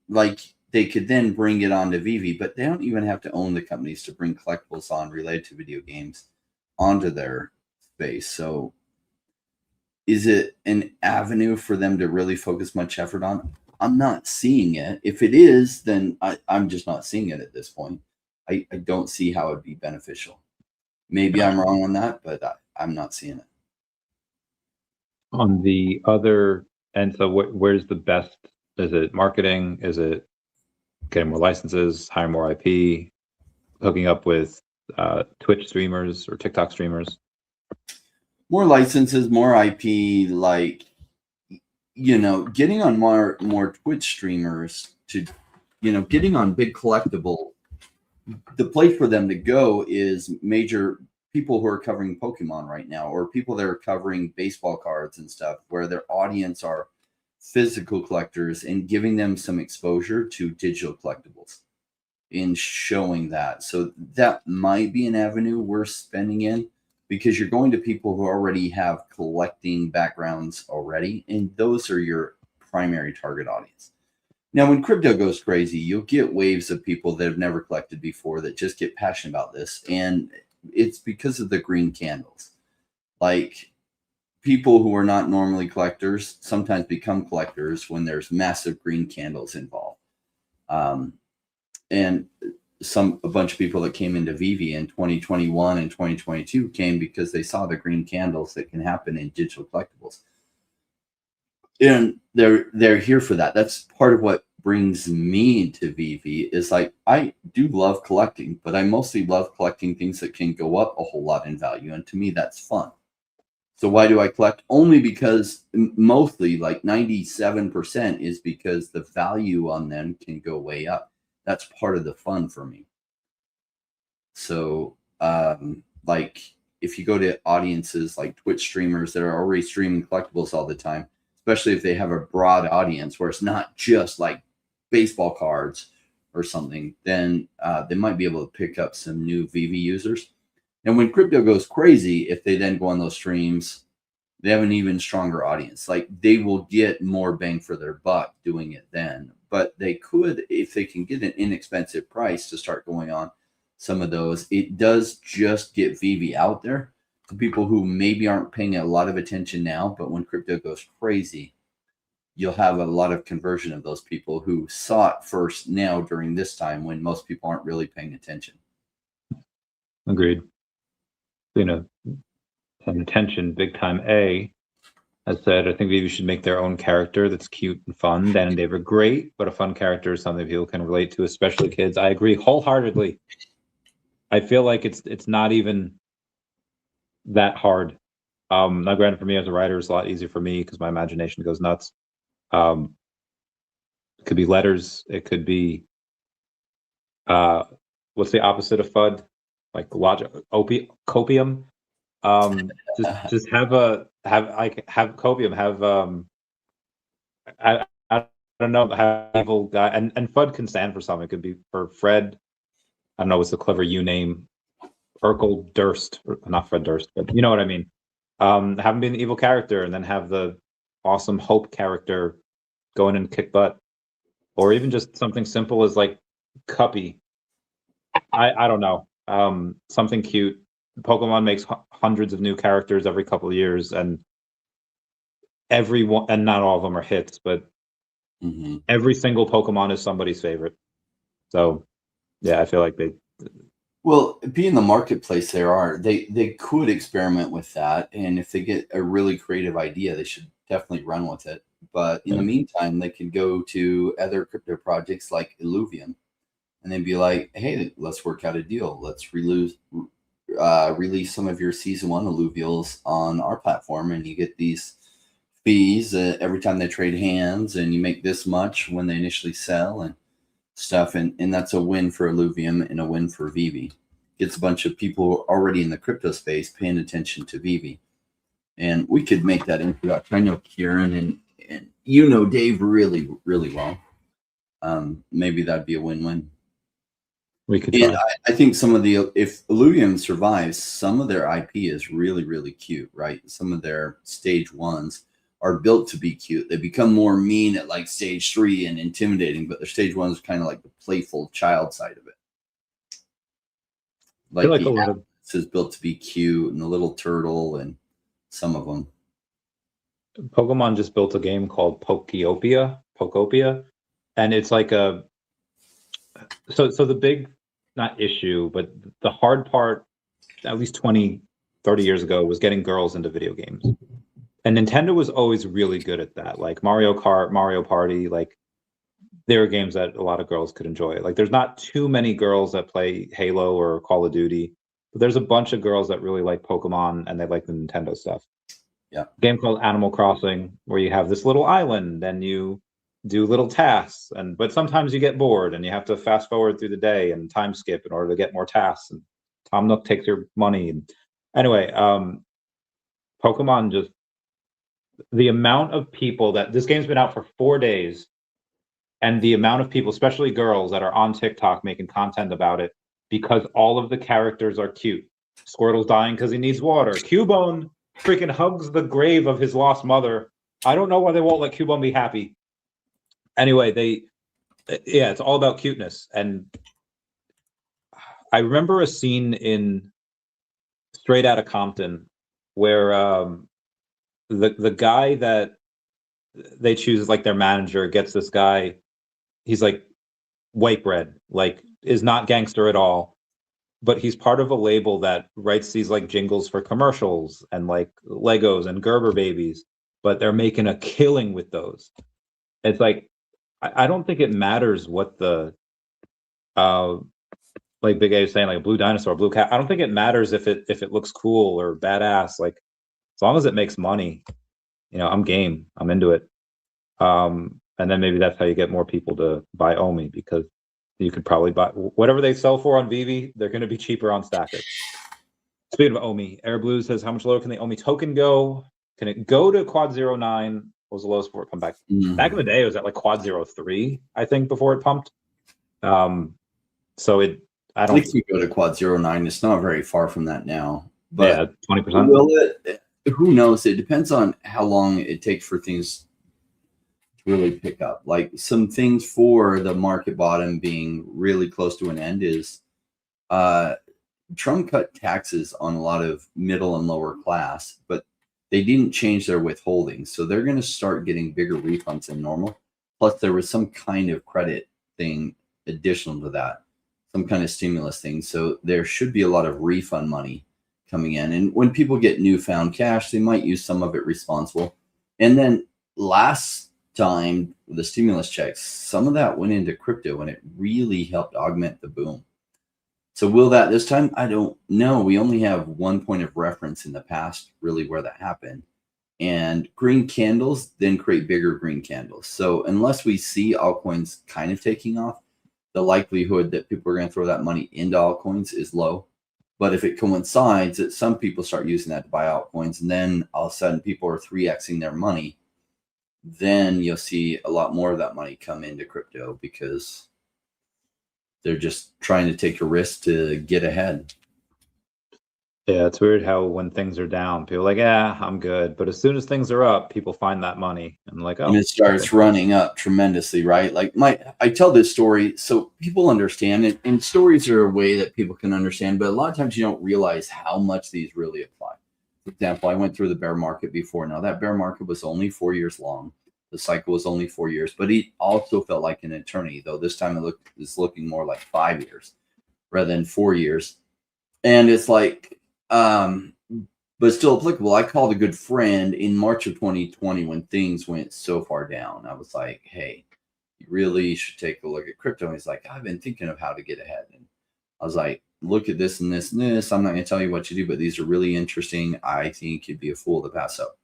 like they could then bring it on to VeVe, but they don't even have to own the companies to bring collectibles on related to video games onto their space. So is it an avenue for them to really focus much effort on? I'm not seeing it. If it is, then I'm just not seeing it at this point. I don't see how it'd be beneficial. Maybe I'm wrong on that, but I'm not seeing it. On the other end, so where's the best? Is it marketing? Is it getting more licenses, hire more IP, hooking up with Twitch streamers or TikTok streamers? More licenses, more IP, like, you know, getting on more Twitch streamers to, you know, getting on big collectible. The place for them to go is major people who are covering Pokemon right now, or people that are covering baseball cards and stuff, where their audience are physical collectors, and giving them some exposure to digital collectibles in showing that. So that might be an avenue worth spending in, because you're going to people who already have collecting backgrounds already, and those are your primary target audience. Now, when crypto goes crazy, you'll get waves of people that have never collected before that just get passionate about this, and it's because of the green candles. Like, people who are not normally collectors sometimes become collectors when there's massive green candles involved. And a bunch of people that came into VeVe in 2021 and 2022 came because they saw the green candles that can happen in digital collectibles. And they're here for that. That's part of what brings me to VeVe, is like, I do love collecting, but I mostly love collecting things that can go up a whole lot in value. And to me, that's fun. So why do I collect? Only because mostly, like 97%, is because the value on them can go way up. That's part of the fun for me. So like, if you go to audiences like Twitch streamers that are already streaming collectibles all the time, especially if they have a broad audience where it's not just like baseball cards or something, then they might be able to pick up some new VeVe users. And when crypto goes crazy, if they then go on those streams, they have an even stronger audience. Like, they will get more bang for their buck doing it then. But they could, if they can get an inexpensive price to start going on some of those, it does just get VeVe out there to people who maybe aren't paying a lot of attention now, but when crypto goes crazy, you'll have a lot of conversion of those people who saw it first now during this time when most people aren't really paying attention. Agreed. You know, and attention, big time A has said, I think VeVe should make their own character that's cute and fun. Dan and Dave are great, but a fun character is something people can relate to, especially kids. I agree wholeheartedly. I feel like it's not even that hard. Now, granted, for me as a writer, it's a lot easier for me because my imagination goes nuts. It could be letters. It could be what's the opposite of FUD? Like logic, copium. Just have copium. Have I don't know. Have evil guy and FUD can stand for something. It could be for Fred. I don't know what's the clever U name. Urkel Durst, not Fred Durst, but you know what I mean. Have him be an evil character, and then have the awesome Hope character go in and kick butt, or even just something simple as like Cuppy. I don't know. Something cute. Pokemon makes hundreds of new characters every couple of years, and everyone, and not all of them are hits, but every single Pokemon is somebody's favorite. So, yeah, I feel like they. Well, being the marketplace they could experiment with that, and if they get a really creative idea, they should definitely run with it. But in the meantime, they could go to other crypto projects like Illuvium, and then be like, "Hey, let's work out a deal. Let's release some of your season 1 alluvials on our platform, and you get these fees every time they trade hands, and you make this much when they initially sell and stuff." And that's a win for Illuvium and a win for VeVe. Gets a bunch of people already in the crypto space paying attention to VeVe. And we could make that introduction. I know Kieran and you know Dave really, really well. Maybe that'd be a win-win. We could. And I think some of if Illuvium survives, some of their IP is really, really cute, right? Some of their stage 1s are built to be cute. They become more mean at like stage 3 and intimidating, but their stage 1s are kind of like the playful child side of it. Like the Atlas is built to be cute, and the little turtle, and some of them. Pokemon just built a game called Pokopia, and it's like a. So the big, not issue, but the hard part, at least 20, 30 years ago, was getting girls into video games. And Nintendo was always really good at that. Like Mario Kart, Mario Party, like they were games that a lot of girls could enjoy. Like there's not too many girls that play Halo or Call of Duty, but there's a bunch of girls that really like Pokemon and they like the Nintendo stuff. Yeah. A game called Animal Crossing, where you have this little island and you do little tasks, but sometimes you get bored and you have to fast forward through the day and time skip in order to get more tasks. And Tom Nook takes your money. And anyway, Pokemon just, the amount of people that this game's been out for 4 days, and the amount of people, especially girls, that are on TikTok making content about it because all of the characters are cute. Squirtle's dying because he needs water. Cubone freaking hugs the grave of his lost mother. I don't know why they won't let Cubone be happy. Anyway, it's all about cuteness. And I remember a scene in Straight Outta Compton where the guy that they choose as like their manager gets this guy. He's like white bread, like is not gangster at all, but he's part of a label that writes these like jingles for commercials and like Legos and Gerber babies, but they're making a killing with those. It's like, I don't think it matters what the like Big A was saying, like a blue dinosaur, blue cat. I don't think it matters if it looks cool or badass. Like as long as it makes money, you know, I'm game. I'm into it. And then maybe that's how you get more people to buy OMI, because you could probably buy whatever they sell for on VeVe. They're going to be cheaper on Stacker. Speaking of OMI, Air Blue says, how much lower can the OMI token go? Can it go to Quad 09? What was the lowest before it pumped back? Mhm. Back in the day, it was at like quad 03, I think, before it pumped. So I don't. It could go to quad 09. It's not very far from that now. But Yeah, 20%. will it? Who knows? It depends on how long it takes for things to really pick up. Like some things for the market bottom being really close to an end is Trump cut taxes on a lot of middle and lower class, but they didn't change their withholdings. So they're going to start getting bigger refunds than normal. Plus, there was some kind of credit thing additional to that, some kind of stimulus thing. So there should be a lot of refund money coming in. And when people get newfound cash, they might use some of it responsible. And then last time, the stimulus checks, some of that went into crypto and it really helped augment the boom. So will that this time? I don't know. We only have one point of reference in the past, really, where that happened. And green candles then create bigger green candles. So unless we see altcoins kind of taking off, the likelihood that people are going to throw that money into altcoins is low. But if it coincides that some people start using that to buy altcoins, and then all of a sudden people are 3xing their money, then you'll see a lot more of that money come into crypto because they're just trying to take a risk to get ahead. Yeah, it's weird how when things are down, people are like, yeah, I'm good. But as soon as things are up, people find that money and like, oh. And it starts running up tremendously, right? Like I tell this story so people understand it, and stories are a way that people can understand, but a lot of times you don't realize how much these really apply. For example, I went through the bear market before. Now that bear market was only 4 years long. The cycle was only 4 years, but it also felt like an eternity, though this time it's looking more like 5 years rather than 4 years. And it's like, but still applicable. I called a good friend in March of 2020 when things went so far down. I was like, hey, you really should take a look at crypto. And he's like, I've been thinking of how to get ahead. And I was like, look at this and this and this. I'm not going to tell you what to do, but these are really interesting. I think you'd be a fool to pass up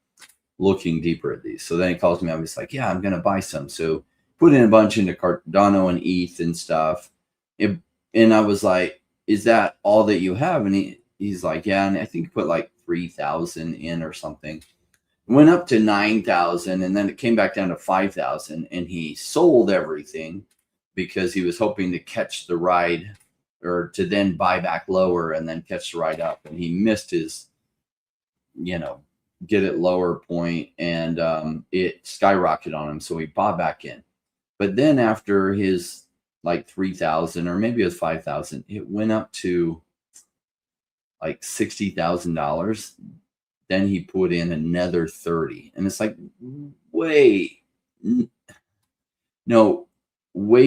looking deeper at these. So then he calls me up. He's like, yeah, I'm going to buy some. So put in a bunch into Cardano and ETH and stuff. And I was like, is that all that you have? And he's like, yeah. And I think he put like 3,000 in or something. It went up to 9,000 and then it came back down to 5,000, and he sold everything because he was hoping to catch the ride or to then buy back lower and then catch the ride up. And he missed his, get it lower point, and it skyrocketed on him. So he bought back in. But then after his like 3,000 or maybe it was 5,000, it went up to like $60,000. Then he put in another 30, and it's like, way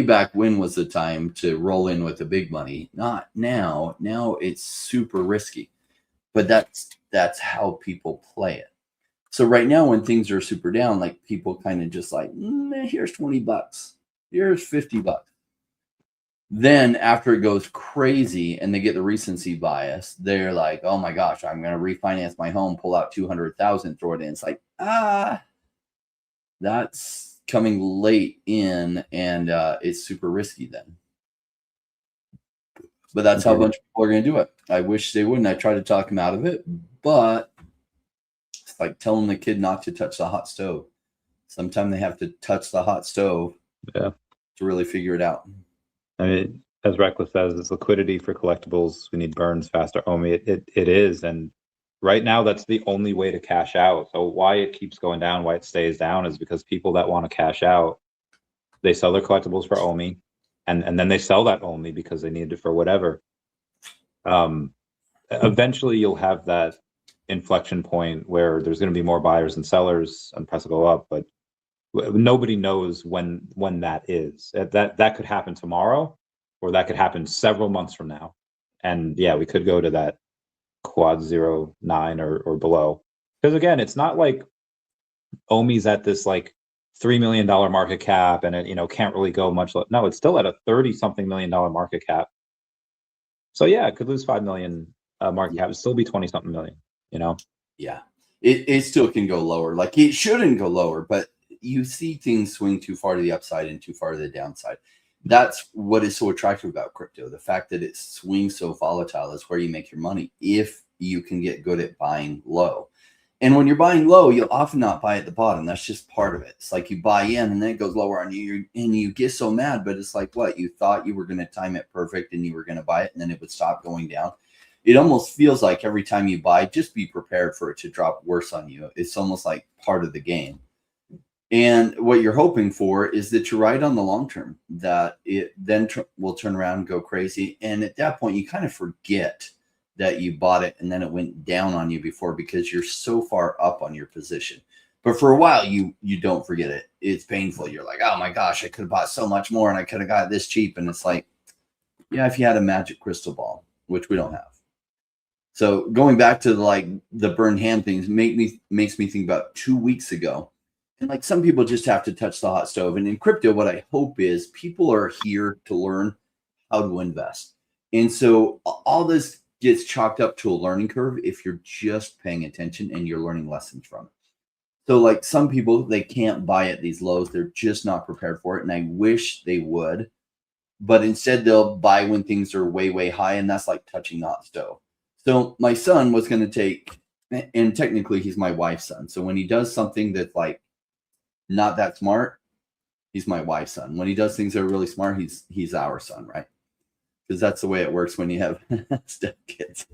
back when was the time to roll in with the big money? Not now. Now it's super risky, but that's how people play it. So right now when things are super down, like people kind of just like, here's $20, here's $50. Then after it goes crazy and they get the recency bias, they're like, oh my gosh, I'm going to refinance my home, pull out 200,000, throw it in. It's like, that's coming late in, and it's super risky then. But that's how a bunch of people are going to do it. I wish they wouldn't. I try to talk them out of it, but it's like telling the kid not to touch the hot stove. Sometimes they have to touch the hot stove to really figure it out. I mean, as Reckless says, it's liquidity for collectibles. We need burns faster. OMI, it is. And right now, that's the only way to cash out. So why it keeps going down, why it stays down, is because people that want to cash out, they sell their collectibles for OMI, and then they sell that OMI because they need it for whatever. Eventually, you'll have that inflection point where there's going to be more buyers and sellers and price will go up, but nobody knows when that is. That could happen tomorrow, or that could happen several months from now. And yeah, we could go to that quad 09 or below. Because again, it's not like OMI's at this like $3 million market cap and it can't really go much. No, it's still at a 30-something million market cap. So yeah, it could lose 5 million market cap. It'd still be 20-something million, Yeah, it still can go lower. Like it shouldn't go lower, but you see things swing too far to the upside and too far to the downside. That's what is so attractive about crypto. The fact that it swings so volatile is where you make your money if you can get good at buying low. And when you're buying low, you'll often not buy at the bottom. That's just part of it. It's like you buy in and then it goes lower on you, and you get so mad. But it's like, what? You thought you were going to time it perfect and you were going to buy it, and then it would stop going down. It almost feels like every time you buy, just be prepared for it to drop worse on you. It's almost like part of the game. And what you're hoping for is that you're right on the long term, that it then will turn around and go crazy. And at that point, you kind of forget that you bought it and then it went down on you before, because you're so far up on your position. But for a while, you don't forget it. It's painful. You're like, oh my gosh, I could have bought so much more and I could have got this cheap. And it's like, yeah, if you had a magic crystal ball, which we don't have. So going back to the burned hand things makes me think about 2 weeks ago. And like, some people just have to touch the hot stove. And in crypto, what I hope is people are here to learn how to invest. And so all this gets chalked up to a learning curve if you're just paying attention and you're learning lessons from it. So like, some people, they can't buy at these lows. They're just not prepared for it. And I wish they would, but instead they'll buy when things are way, way high. And that's like touching the hot stove. So my son was going to take, and technically he's my wife's son. So when he does something that's like not that smart, he's my wife's son. When he does things that are really smart, he's our son, right? Because that's the way it works when you have step kids.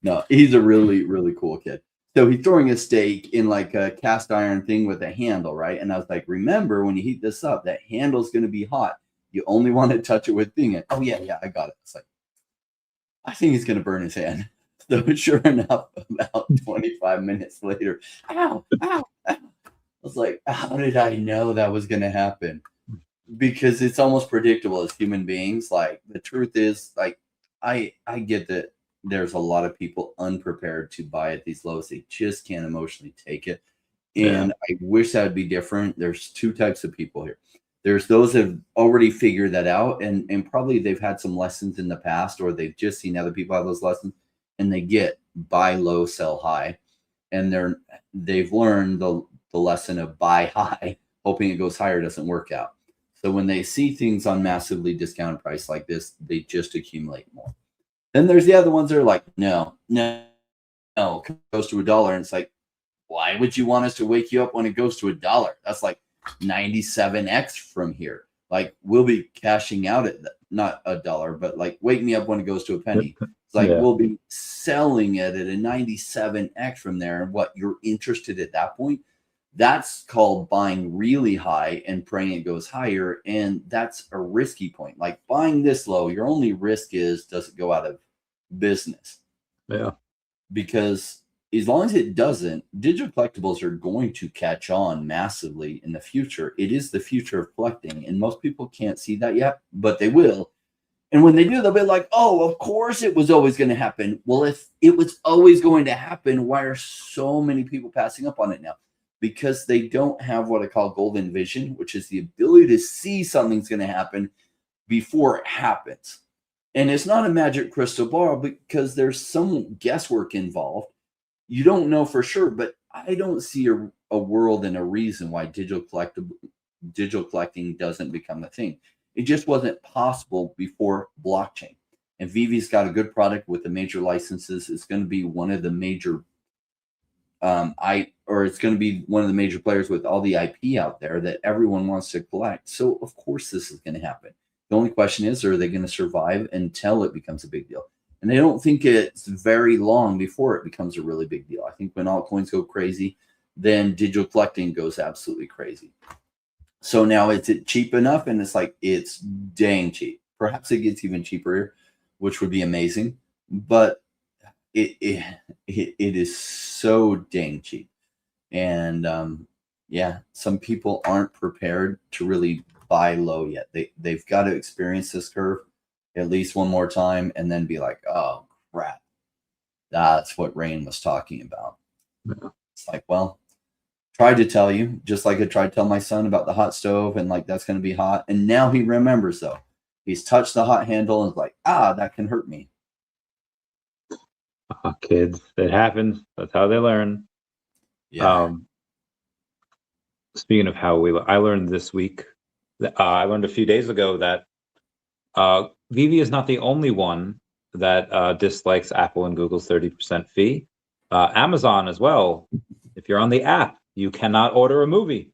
No, he's a really, really cool kid. So he's throwing a steak in like a cast iron thing with a handle, right? And I was like, remember, when you heat this up, that handle's going to be hot. You only want to touch it with thing. Oh yeah, I got it. It's like, I think he's going to burn his hand. So sure enough, about 25 minutes later, ow. I was like, how did I know that was going to happen? Because it's almost predictable as human beings. Like, the truth is, like, I get that there's a lot of people unprepared to buy at these lows. They just can't emotionally take it. And I wish that would be different. There's two types of people here. There's those that have already figured that out, and probably they've had some lessons in the past, or they've just seen other people have those lessons, and they get buy low, sell high. And they've learned the lesson of buy high, hoping it goes higher doesn't work out. So when they see things on massively discounted price like this, they just accumulate more. Then there's the other ones that are like, no, it goes to $1. And it's like, why would you want us to wake you up when it goes to $1? That's like 97x from here. Like, we'll be cashing out at not $1, but like, wake me up when it goes to a penny. It's like, we'll be selling it at a 97x from there. And what, you're interested at that point? That's called buying really high and praying it goes higher. And that's a risky point. Like, buying this low, your only risk is, does it go out of business? Yeah. Because as long as it doesn't, digital collectibles are going to catch on massively in the future. It is the future of collecting. And most people can't see that yet, but they will. And when they do, they'll be like, oh, of course it was always going to happen. Well, if it was always going to happen, why are so many people passing up on it now? Because they don't have what I call golden vision, which is the ability to see something's going to happen before it happens. And it's not a magic crystal ball, because there's some guesswork involved. You don't know for sure, but I don't see a world and a reason why digital collecting doesn't become a thing. It just wasn't possible before blockchain. And VeVe's got a good product with the major licenses. It's going to be one of the major it's going to be one of the major players with all the IP out there that everyone wants to collect. So of course this is going to happen. The only question is, are they going to survive until it becomes a big deal? And I don't think it's very long before it becomes a really big deal. I think when altcoins go crazy, then digital collecting goes absolutely crazy. So now, is it cheap enough? And it's like, it's dang cheap. Perhaps it gets even cheaper, which would be amazing. But it is so dang cheap. And yeah, some people aren't prepared to really buy low yet. They've got to experience this curve at least one more time and then be like, oh crap, that's what Rain was talking about. Yeah. It's like, well, tried to tell you, just like I tried to tell my son about the hot stove and like, that's going to be hot. And now he remembers, though. He's touched the hot handle and is like, that can hurt me. Kids, it happens. That's how they learn. Yeah. Speaking of how I learned this week, I learned a few days ago that VeVe is not the only one that dislikes Apple and Google's 30% fee. Amazon as well. If you're on the app, you cannot order a movie.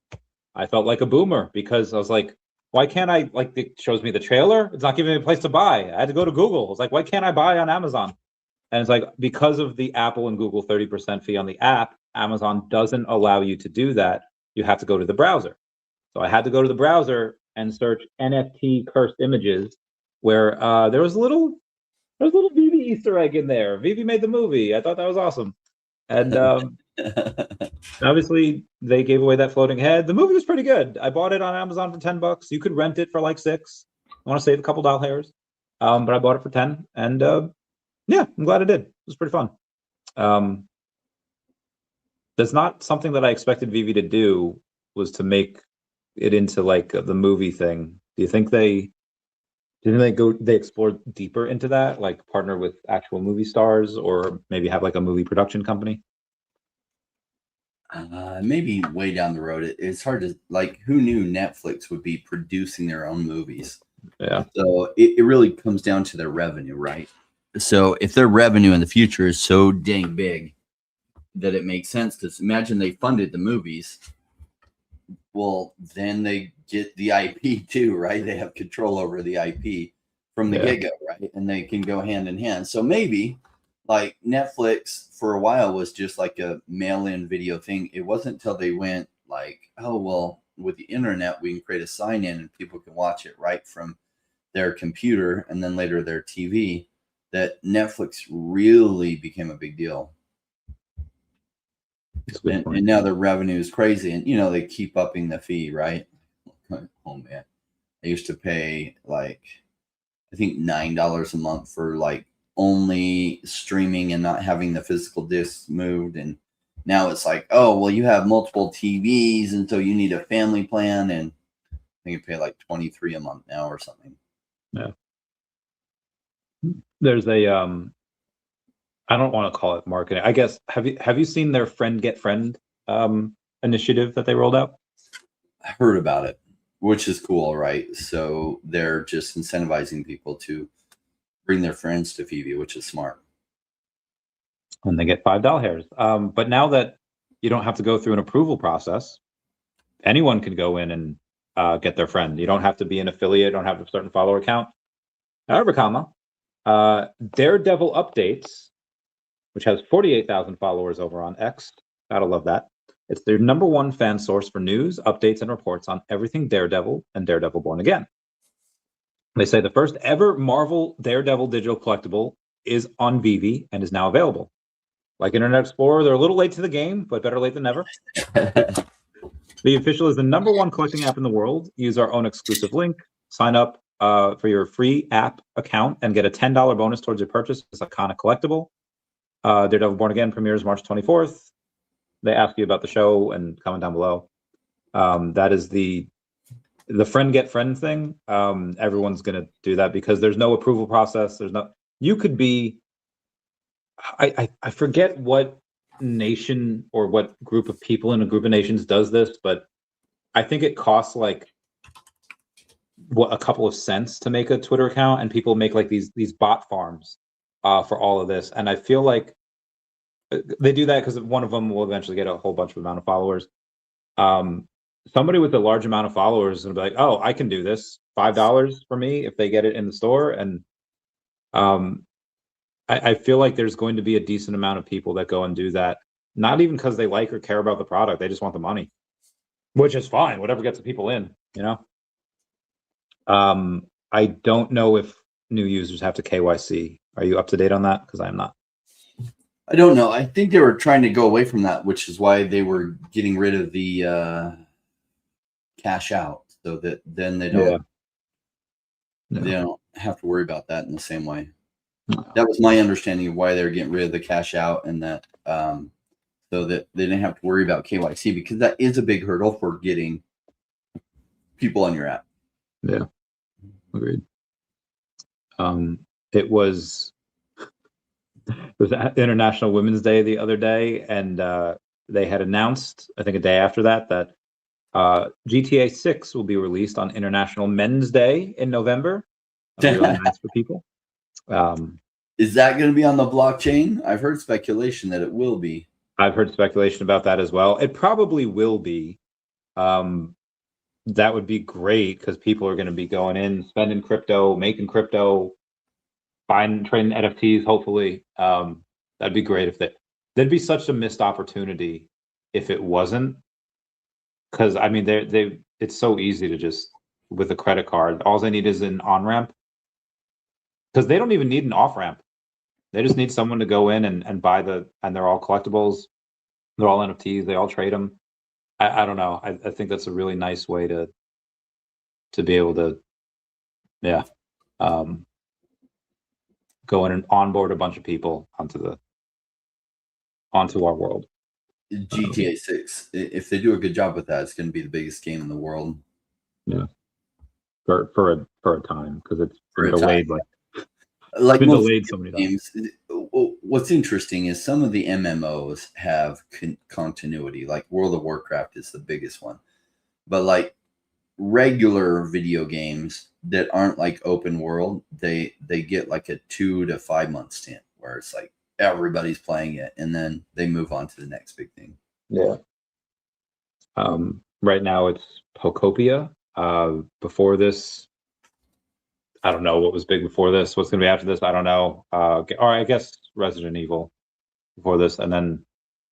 I felt like a boomer because I was like, why can't I, like, it shows me the trailer. It's not giving me a place to buy. I had to go to Google. I was like, why can't I buy on Amazon? And it's like, because of the Apple and Google 30% fee on the app, Amazon doesn't allow you to do that. You have to go to the browser. So I had to go to the browser and search NFT cursed images, where there was a little VeVe Easter egg in there. VeVe made the movie. I thought that was awesome. And obviously they gave away that floating head. The movie was pretty good. I bought it on Amazon for $10. You could rent it for like $6. I want to save a couple dollars, but I bought it for 10. And yeah, I'm glad I did. It was pretty fun. That's not something that I expected VeVe to do, was to make it into like the movie thing. Do you think they explore deeper into that, like partner with actual movie stars, or maybe have like a movie production company? Maybe way down the road. It's hard to, like, who knew Netflix would be producing their own movies? Yeah. So it really comes down to their revenue, right? So if their revenue in the future is so dang big that it makes sense, because imagine they funded the movies, well, then they get the IP too, right? They have control over the IP from the get-go, right? And they can go hand in hand. So maybe like Netflix for a while was just like a mail-in video thing. It wasn't until they went like, oh, well, with the internet, we can create a sign-in and people can watch it right from their computer and then later their TV, that Netflix really became a big deal. And now their revenue is crazy, and they keep upping the fee, right? Oh man, I used to pay like, I think $9 a month for like only streaming and not having the physical discs moved, and now it's like, oh well, you have multiple TVs, and so you need a family plan, and I think you pay like $23 a month now or something. Yeah. There's a I don't want to call it marketing, I guess. Have you seen their friend get friend initiative that they rolled out? I heard about it, which is cool, right? So they're just incentivizing people to bring their friends to VeVe, which is smart. And they get $5. But now that you don't have to go through an approval process, anyone can go in and get their friend. You don't have to be an affiliate, don't have a certain follower count. However, Daredevil Updates, which has 48,000 followers over on X. Gotta love that. It's their #1 fan source for news, updates, and reports on everything Daredevil and Daredevil Born Again. They say the first ever Marvel Daredevil digital collectible is on VeVe and is now available. Like Internet Explorer, they're a little late to the game, but better late than never. The Official is the #1 collecting app in the world. Use our own exclusive link. Sign up for your free app account and get a $10 bonus towards your purchase of this iconic collectible. Daredevil Born Again premieres March 24th. They ask you about the show and comment down below. That is the friend get friend thing. Everyone's gonna do that because there's no approval process. You could be, I forget what nation or what group of people in a group of nations does this, but I think it costs like a couple of cents to make a Twitter account, and people make like these bot farms for all of this. And I feel like they do that because one of them will eventually get a whole bunch of amount of followers. Somebody with a large amount of followers is gonna be like, oh, I can do this. $5 for me if they get it in the store. And I feel like there's going to be a decent amount of people that go and do that, not even because they like or care about the product. They just want the money, which is fine. Whatever gets the people in, I don't know if new users have to KYC. Are you up to date on that? Because I am not. I don't know. I think they were trying to go away from that, which is why they were getting rid of the cash out, so that then they don't they don't have to worry about that in the same way. No. That was my understanding of why they're getting rid of the cash out, and that so that they didn't have to worry about KYC, because that is a big hurdle for getting people on your app. Yeah, agreed. It was International Women's Day the other day, and they had announced, I think a day after that, that GTA 6 will be released on International Men's Day in November. Really nice for people. Is that going to be on the blockchain? I've heard speculation that it will be. I've heard speculation about that as well. It probably will be. That would be great because people are going to be going in, spending crypto, making crypto, buying, trading NFTs. Hopefully, that'd be great if that'd be such a missed opportunity if it wasn't. Because I mean, it's so easy to just with a credit card. All they need is an on ramp because they don't even need an off ramp. They just need someone to go in and buy and they're all collectibles. They're all NFTs. They all trade them. I don't know. I think that's a really nice way to be able to, yeah, go in and onboard a bunch of people onto our world. GTA 6. If they do a good job with that, it's going to be the biggest game in the world. Yeah, for a time because it's been delayed. Like been most delayed so many games. What's interesting is some of the MMOs have continuity. Like World of Warcraft is the biggest one, but like regular video games that aren't like open world, they get like a 2 to 5 month stint where it's like everybody's playing it, and then they move on to the next big thing. Yeah. Right now it's Pocopia. Before this, I don't know what was big before this. What's going to be after this? I don't know. Or I guess Resident Evil before this, and then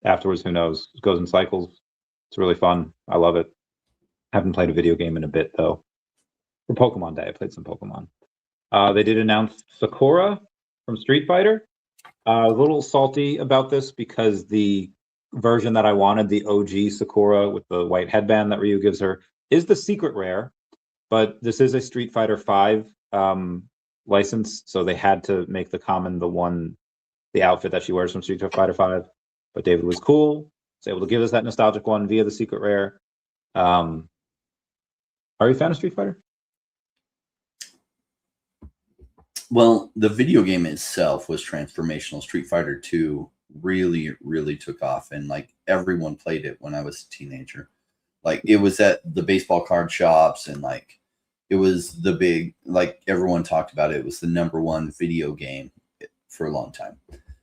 afterwards, who knows? It goes in cycles. It's really fun. I love it. Haven't played a video game in a bit though. For Pokemon Day, I played some Pokemon. They did announce Sakura from Street Fighter. A little salty about this because the version that I wanted, the OG Sakura with the white headband that Ryu gives her, is the secret rare. But this is a Street Fighter 5 license, so they had to make the common the outfit that she wears from Street Fighter 5. But David was cool, was able to give us that nostalgic one via the secret rare. Are you a fan of Street Fighter? Well, the video game itself was transformational. Street Fighter 2 really, really took off, and like everyone played it when I was a teenager. Like it was at the baseball card shops, and like it was the big, like everyone talked about it. It was the #1 video game for a long time.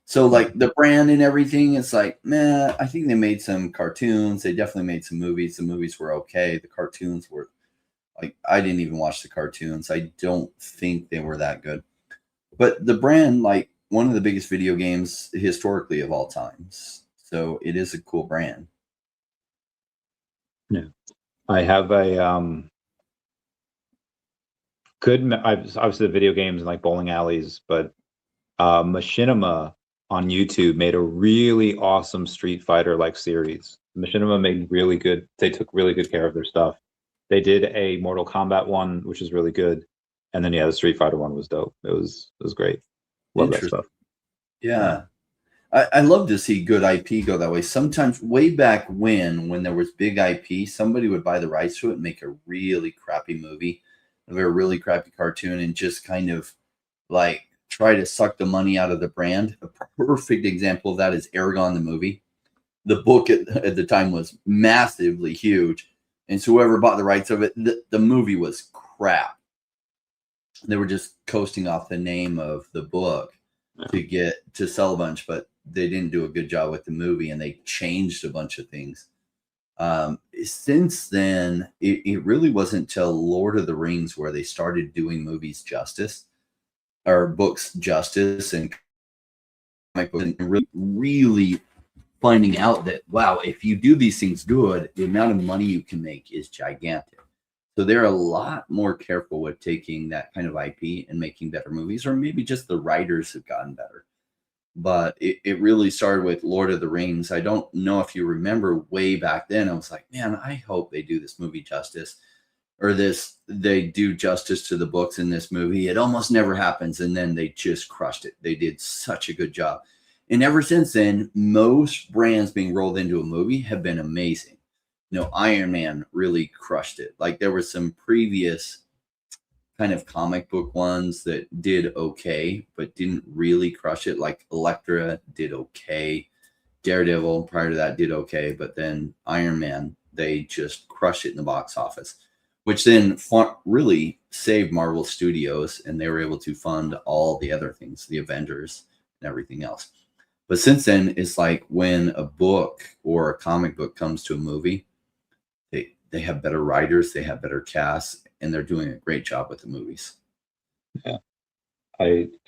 So like the brand and everything, it's like, man, I think they made some cartoons. They definitely made some movies. The movies were okay. The cartoons were like, I didn't even watch the cartoons. I don't think they were that good. But the brand, like one of the biggest video games historically of all times. So it is a cool brand. Yeah. I have a obviously the video games and like bowling alleys, but Machinima on YouTube made a really awesome Street Fighter like series. Machinima made really good. They took really good care of their stuff. They did a Mortal Kombat one, which is really good, and then yeah, the Street Fighter one was dope. It was great. Love that stuff. Yeah. I love to see good IP go that way. Sometimes way back when there was big IP, somebody would buy the rights to it and make a really crappy movie, a really crappy cartoon, and just kind of like try to suck the money out of the brand. A perfect example of that is Aragon the movie. The book at the time was massively huge, and so whoever bought the rights of it, the movie was crap. They were just coasting off the name of the book to sell a bunch, but they didn't do a good job with the movie, and they changed a bunch of things. Since then, it really wasn't till Lord of the Rings where they started doing movies justice, or books justice, and comic books, and really finding out that, wow, if you do these things good, the amount of money you can make is gigantic. So they're a lot more careful with taking that kind of IP and making better movies, or maybe just the writers have gotten better. But it really started with Lord of the Rings. I don't know if you remember way back then. I was like, man, I hope they do this movie justice, or they do justice to the books in this movie. It almost never happens. And then they just crushed it. They did such a good job. And ever since then, most brands being rolled into a movie have been amazing. You know, Iron Man really crushed it. Like there were some previous kind of comic book ones that did okay, but didn't really crush it. Like Elektra did okay. Daredevil prior to that did okay. But then Iron Man, they just crushed it in the box office. which then really saved Marvel Studios, and they were able to fund all the other things, the Avengers and everything else. But since then, it's like when a book or a comic book comes to a movie, they have better writers, they have better casts, and they're doing a great job with the movies. Yeah.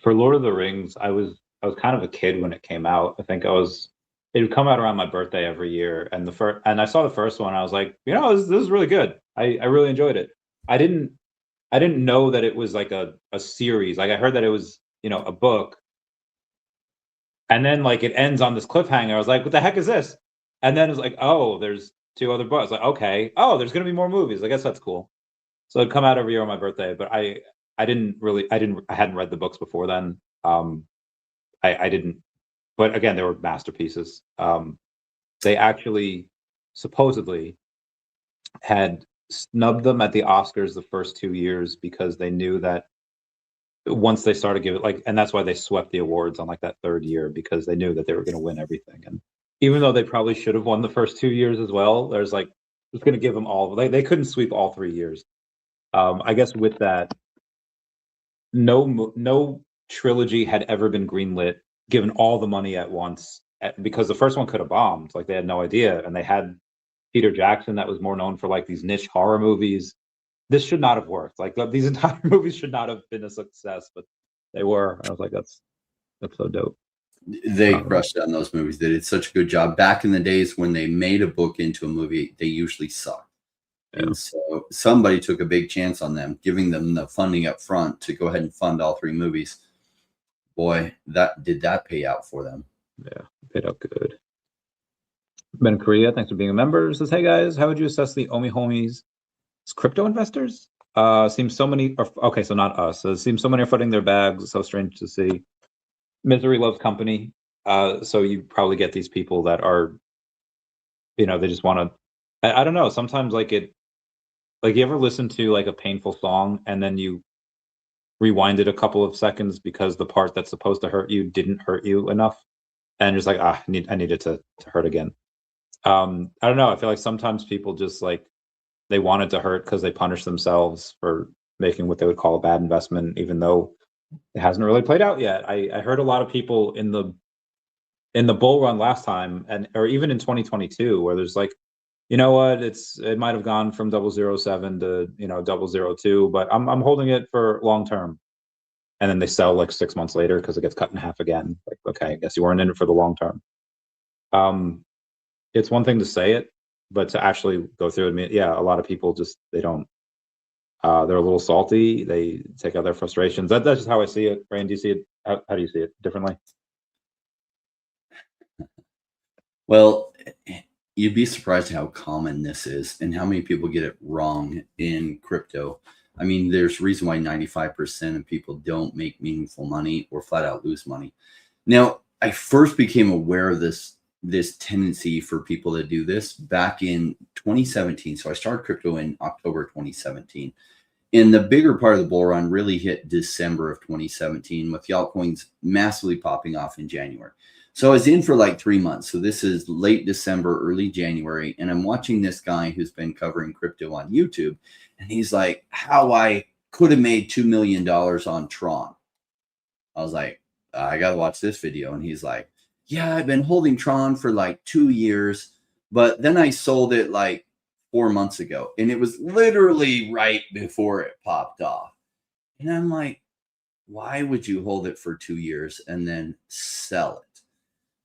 For Lord of the Rings, I was kind of a kid when it came out. I think it would come out around my birthday every year, and I saw the first one. I was like, this is really good. I really enjoyed it. I didn't know that it was like a series. Like I heard that it was, a book. And then like it ends on this cliffhanger. I was like, what the heck is this? And then it was like, oh, there's 2 other books. Like, okay. Oh, there's gonna be more movies. I guess that's cool. So it'd come out every year on my birthday, but I hadn't read the books before then. I didn't, but again, they were masterpieces. They actually supposedly had snubbed them at the Oscars the first 2 years because they knew that once they started giving and that's why they swept the awards on like that 3rd year, because they knew that they were going to win everything. And even though they probably should have won the first 2 years as well, there's like, it's going to give them all, they couldn't sweep all 3 years. I guess with that, no trilogy had ever been greenlit, given all the money at once, because the first one could have bombed. Like they had no idea. And they had Peter Jackson that was more known for like these niche horror movies. This should not have worked. Like these entire movies should not have been a success, but they were. I was like, that's so dope. They crushed on those movies. They did such a good job. Back in the days when they made a book into a movie, they usually sucked. Yeah. And so somebody took a big chance on them, giving them the funding up front to go ahead and fund all 3 movies. Boy, that pay out for them. Yeah, paid out good. Ben Korea, thanks for being a member. Says, hey guys, how would you assess the OMI homies? Crypto investors? Seems so many are, okay, so not us. So it seems so many are footing their bags. It's so strange to see. Misery loves company. So you probably get these people that are, they just want to, I don't know. Sometimes you ever listen to like a painful song and then you rewind it a couple of seconds because the part that's supposed to hurt you didn't hurt you enough. And you're just like, I need it to hurt again. I don't know. I feel like sometimes people just they want it to hurt because they punish themselves for making what they would call a bad investment, even though it hasn't really played out yet. I heard a lot of people in the bull run last time, or even in 2022, where there's you know what, it might have gone from 007 to 002, but I'm holding it for long term. And then they sell 6 months later because it gets cut in half again. Like, okay, I guess you weren't in it for the long term. It's one thing to say it, but to actually go through it, a lot of people just, they don't, they're a little salty. They take out their frustrations. That's just how I see it. Ryan, do you see it? How do you see it differently? Well, you'd be surprised how common this is and how many people get it wrong in crypto. I mean, there's a reason why 95% of people don't make meaningful money or flat out lose money. Now, I first became aware of this tendency for people to do this back in 2017. So I started crypto in October 2017. And the bigger part of the bull run really hit December of 2017 with the altcoins massively popping off in January. So I was in for 3 months. So this is late December, early January. And I'm watching this guy who's been covering crypto on YouTube. And he's like, how I could have made $2 million on Tron. I was like, I got to watch this video. And he's like, yeah, I've been holding Tron for 2 years, but then I sold it 4 months ago. And it was literally right before it popped off. And I'm like, why would you hold it for 2 years and then sell it?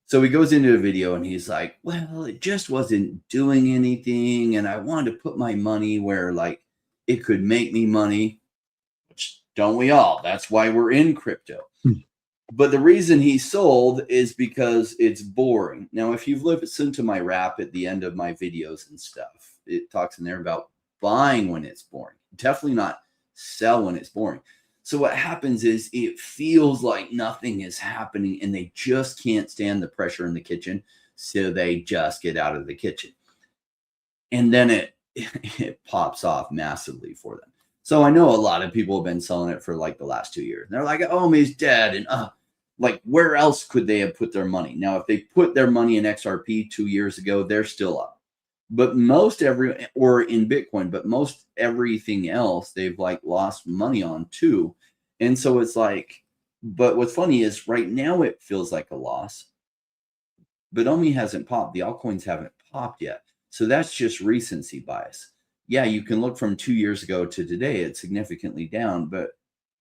So he goes into a video and he's like, well, it just wasn't doing anything. And I wanted to put my money where it could make me money, which don't we all? That's why we're in crypto. But the reason he sold is because it's boring. Now, if you've listened to my rap at the end of my videos and stuff, it talks in there about buying when it's boring. Definitely not sell when it's boring. So what happens is it feels like nothing is happening and they just can't stand the pressure in the kitchen. So they just get out of the kitchen. And then it pops off massively for them. So I know a lot of people have been selling it for the last 2 years. And they're like, oh, he's dead. And where else could they have put their money? Now, if they put their money in XRP 2 years ago, they're still up. But most or in Bitcoin, but most everything else they've like lost money on too. And so it's like, but what's funny is right now it feels like a loss, but OMI hasn't popped. The altcoins haven't popped yet. So that's just recency bias. Yeah, you can look from 2 years ago to today, it's significantly down, but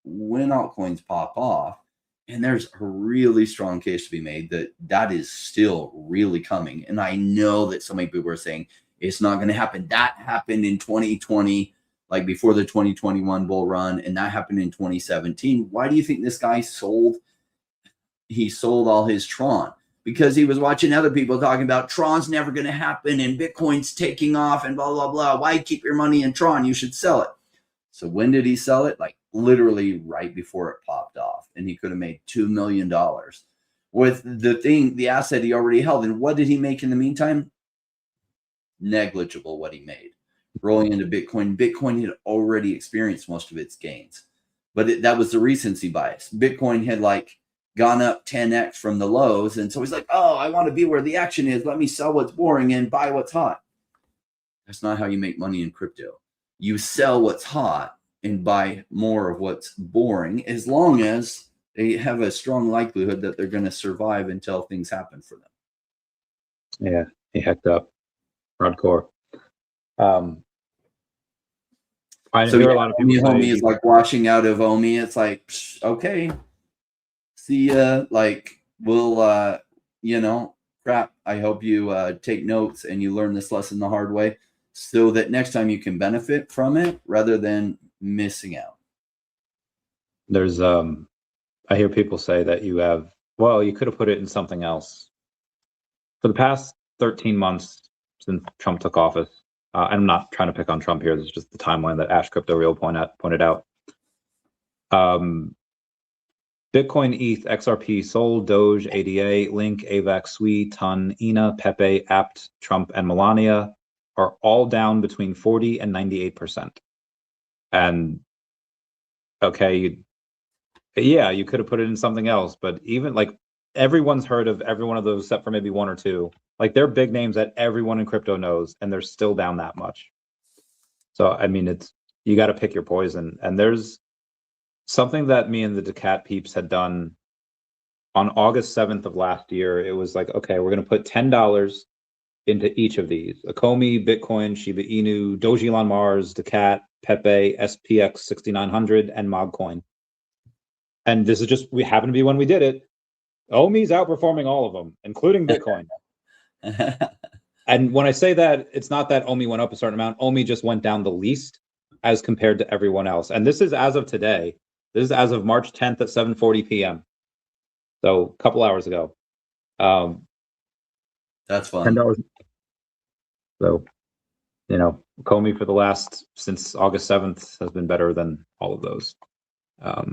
when altcoins pop off, and there's a really strong case to be made that that is still really coming. And I know that so many people are saying it's not going to happen. That happened in 2020, like before the 2021 bull run, and that happened in 2017. Why do you think this guy sold? He sold all his Tron because he was watching other people talking about Tron's never going to happen and Bitcoin's taking off and blah, blah, blah. Why keep your money in Tron? You should sell it. So when did he sell it? Like literally right before it popped off, and he could have made $2 million with the asset he already held. And what did he make in the meantime? Negligible what he made. Rolling into Bitcoin. Bitcoin had already experienced most of its gains, but that was the recency bias. Bitcoin had like gone up 10x from the lows, and so he's like, oh, I want to be where the action is. Let me sell what's boring and buy what's hot. That's not how you make money in crypto. You sell what's hot and buy more of what's boring, as long as they have a strong likelihood that they're going to survive until things happen for them. Yeah, he hecked up hardcore. I hear a lot of people OMI is like washing out of OMI. It's like, okay, see ya. Like, we'll, crap. I hope you take notes and you learn this lesson the hard way, so that next time you can benefit from it rather than missing out. There's I hear people say that you could have put it in something else. For the past 13 months since Trump took office, and I'm not trying to pick on Trump here, this is just the timeline that Ash Crypto Real pointed out. Bitcoin, ETH, XRP, Sol, Doge, ADA, Link, AVAX, SWI, TON, ENA, Pepe, Apt, Trump, and Melania are all down between 40 and 98%. And okay, you could have put it in something else, but even like everyone's heard of every one of those except for maybe one or two. Like they're big names that everyone in crypto knows, and they're still down that much. So I mean, you got to pick your poison. And there's something that me and the daCat peeps had done on August 7th of last year. It was like, okay, we're going to put $10 into each of these: Akomi, Bitcoin, Shiba Inu, Doge Elon Mars, daCat, Pepe, SPX 6900, and Mogcoin. And this is just, we happen to be when we did it. OMI's outperforming all of them, including Bitcoin. And when I say that, it's not that OMI went up a certain amount. OMI just went down the least as compared to everyone else. And this is as of today. This is as of March 10th at 7:40 p.m. So a couple hours ago. That's fun. $10. So, Comey for since August 7th has been better than all of those. I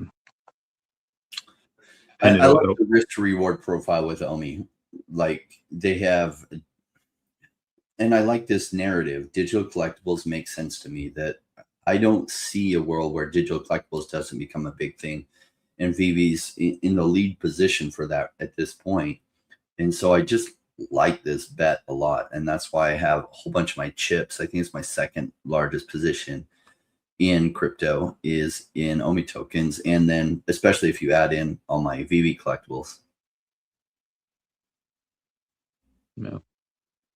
like the risk to reward profile with OMI. Like they have, and I like this narrative. Digital collectibles make sense to me. That I don't see a world where digital collectibles doesn't become a big thing, and VeVe's in the lead position for that at this point. And so I just like this bet a lot, and that's why I have a whole bunch of my chips. I think it's my second largest position in crypto is in OMI tokens, and then especially if you add in all my VeVe collectibles. No,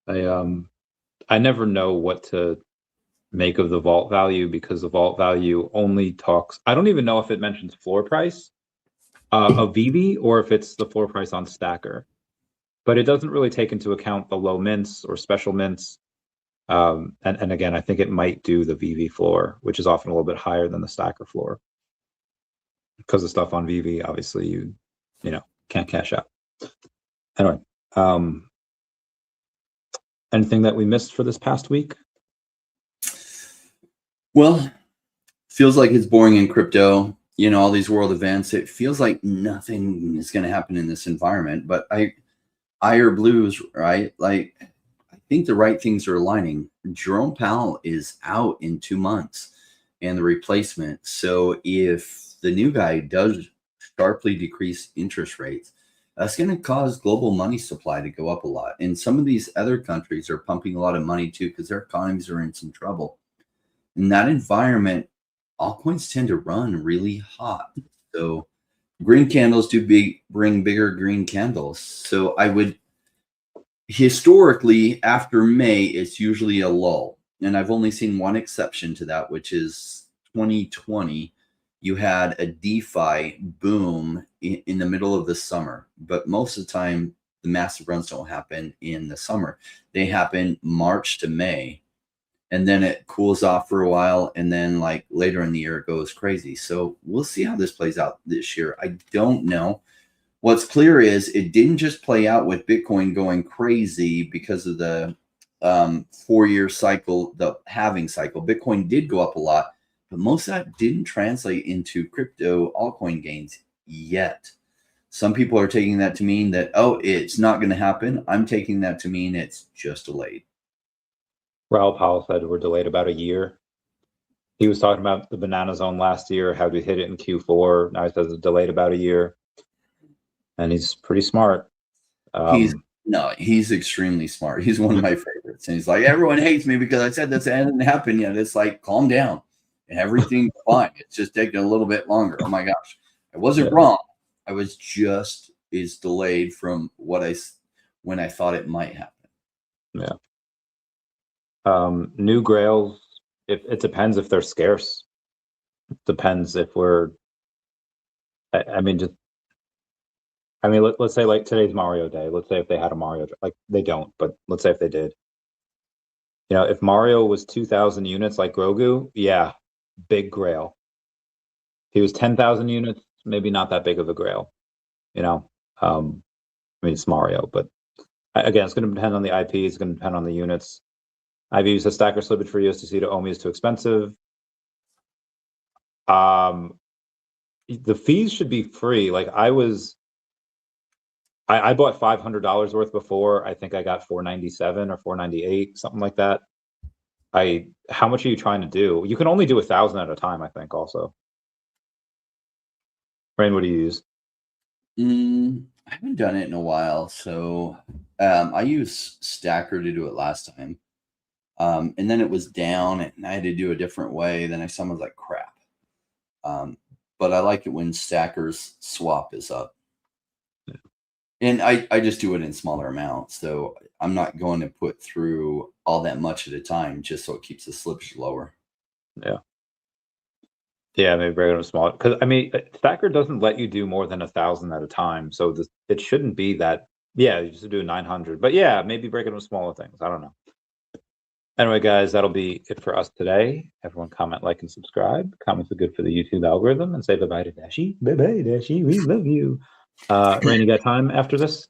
I never know what to make of the vault value, because the vault value only talks. I don't even know if it mentions floor price of VeVe or if it's the floor price on Stacker, but it doesn't really take into account the low mints or special mints. And again, I think it might do the VeVe floor, which is often a little bit higher than the Stacker floor, because the stuff on VeVe, obviously, you can't cash out. Anyway, anything that we missed for this past week? Well, feels like it's boring in crypto. All these world events. It feels like nothing is going to happen in this environment. But higher blues, right? Like, I think the right things are aligning. Jerome Powell is out in 2 months, and the replacement. So if the new guy does sharply decrease interest rates, that's going to cause global money supply to go up a lot. And some of these other countries are pumping a lot of money too because their economies are in some trouble. In that environment, altcoins tend to run really hot. So green candles do bring bigger green candles. So I would, historically, after May, it's usually a lull. And I've only seen one exception to that, which is 2020. You had a DeFi boom in the middle of the summer, but most of the time the massive runs don't happen in the summer. They happen March to May, and then it cools off for a while, and then like later in the year it goes crazy. So we'll see how this plays out this year. I don't know. What's clear is it didn't just play out with Bitcoin going crazy because of the 4-year cycle, the halving cycle. Bitcoin did go up a lot, but most of that didn't translate into crypto altcoin gains yet. Some people are taking that to mean that, oh, it's not going to happen. I'm taking that to mean it's just delayed. Raoul Powell said we're delayed about a year. He was talking about the banana zone last year, how we hit it in Q4. Now he says it's delayed about a year. And he's pretty smart. He's extremely smart. He's one of my favorites. And he's like, everyone hates me because I said this and it didn't happen yet. It's like, calm down. Everything's fine. It's just taking a little bit longer. Oh my gosh. I wasn't wrong. I was just delayed from when I thought it might happen. Yeah. New grails, it depends if they're scarce. It depends if we're, let's say like today's Mario Day. Let's say if they had a Mario, like they don't, but let's say if they did. You know, if Mario was 2,000 units like Grogu, yeah, big grail. If he was 10,000 units, maybe not that big of a grail. You know, it's Mario, but again, it's going to depend on the IP. It's going to depend on the units. I've used a stacker slippage for USDC to OMI is too expensive. The fees should be free. Like I bought $500 worth before. I think I got $497 or $498, something like that. How much are you trying to do? You can only do 1,000 at a time, I think. Also, Rain, what do you use? I haven't done it in a while, so I used Stacker to do it last time, and then it was down, and I had to do a different way. Then I was like, crap. But I like it when Stacker's swap is up. Yeah. And I just do it in smaller amounts, so I'm not going to put through all that much at a time just so it keeps the slippage lower. Yeah. Yeah, maybe break it up small. Because Stacker doesn't let you do more than 1,000 at a time, so it shouldn't be that. Yeah, you just do 900. But yeah, maybe break it into smaller things. I don't know. Anyway, guys, that'll be it for us today. Everyone comment, like, and subscribe. Comments are good for the YouTube algorithm. And say bye-bye to Dashi. Bye-bye, Dashi. We love you. Rain, you got time after this?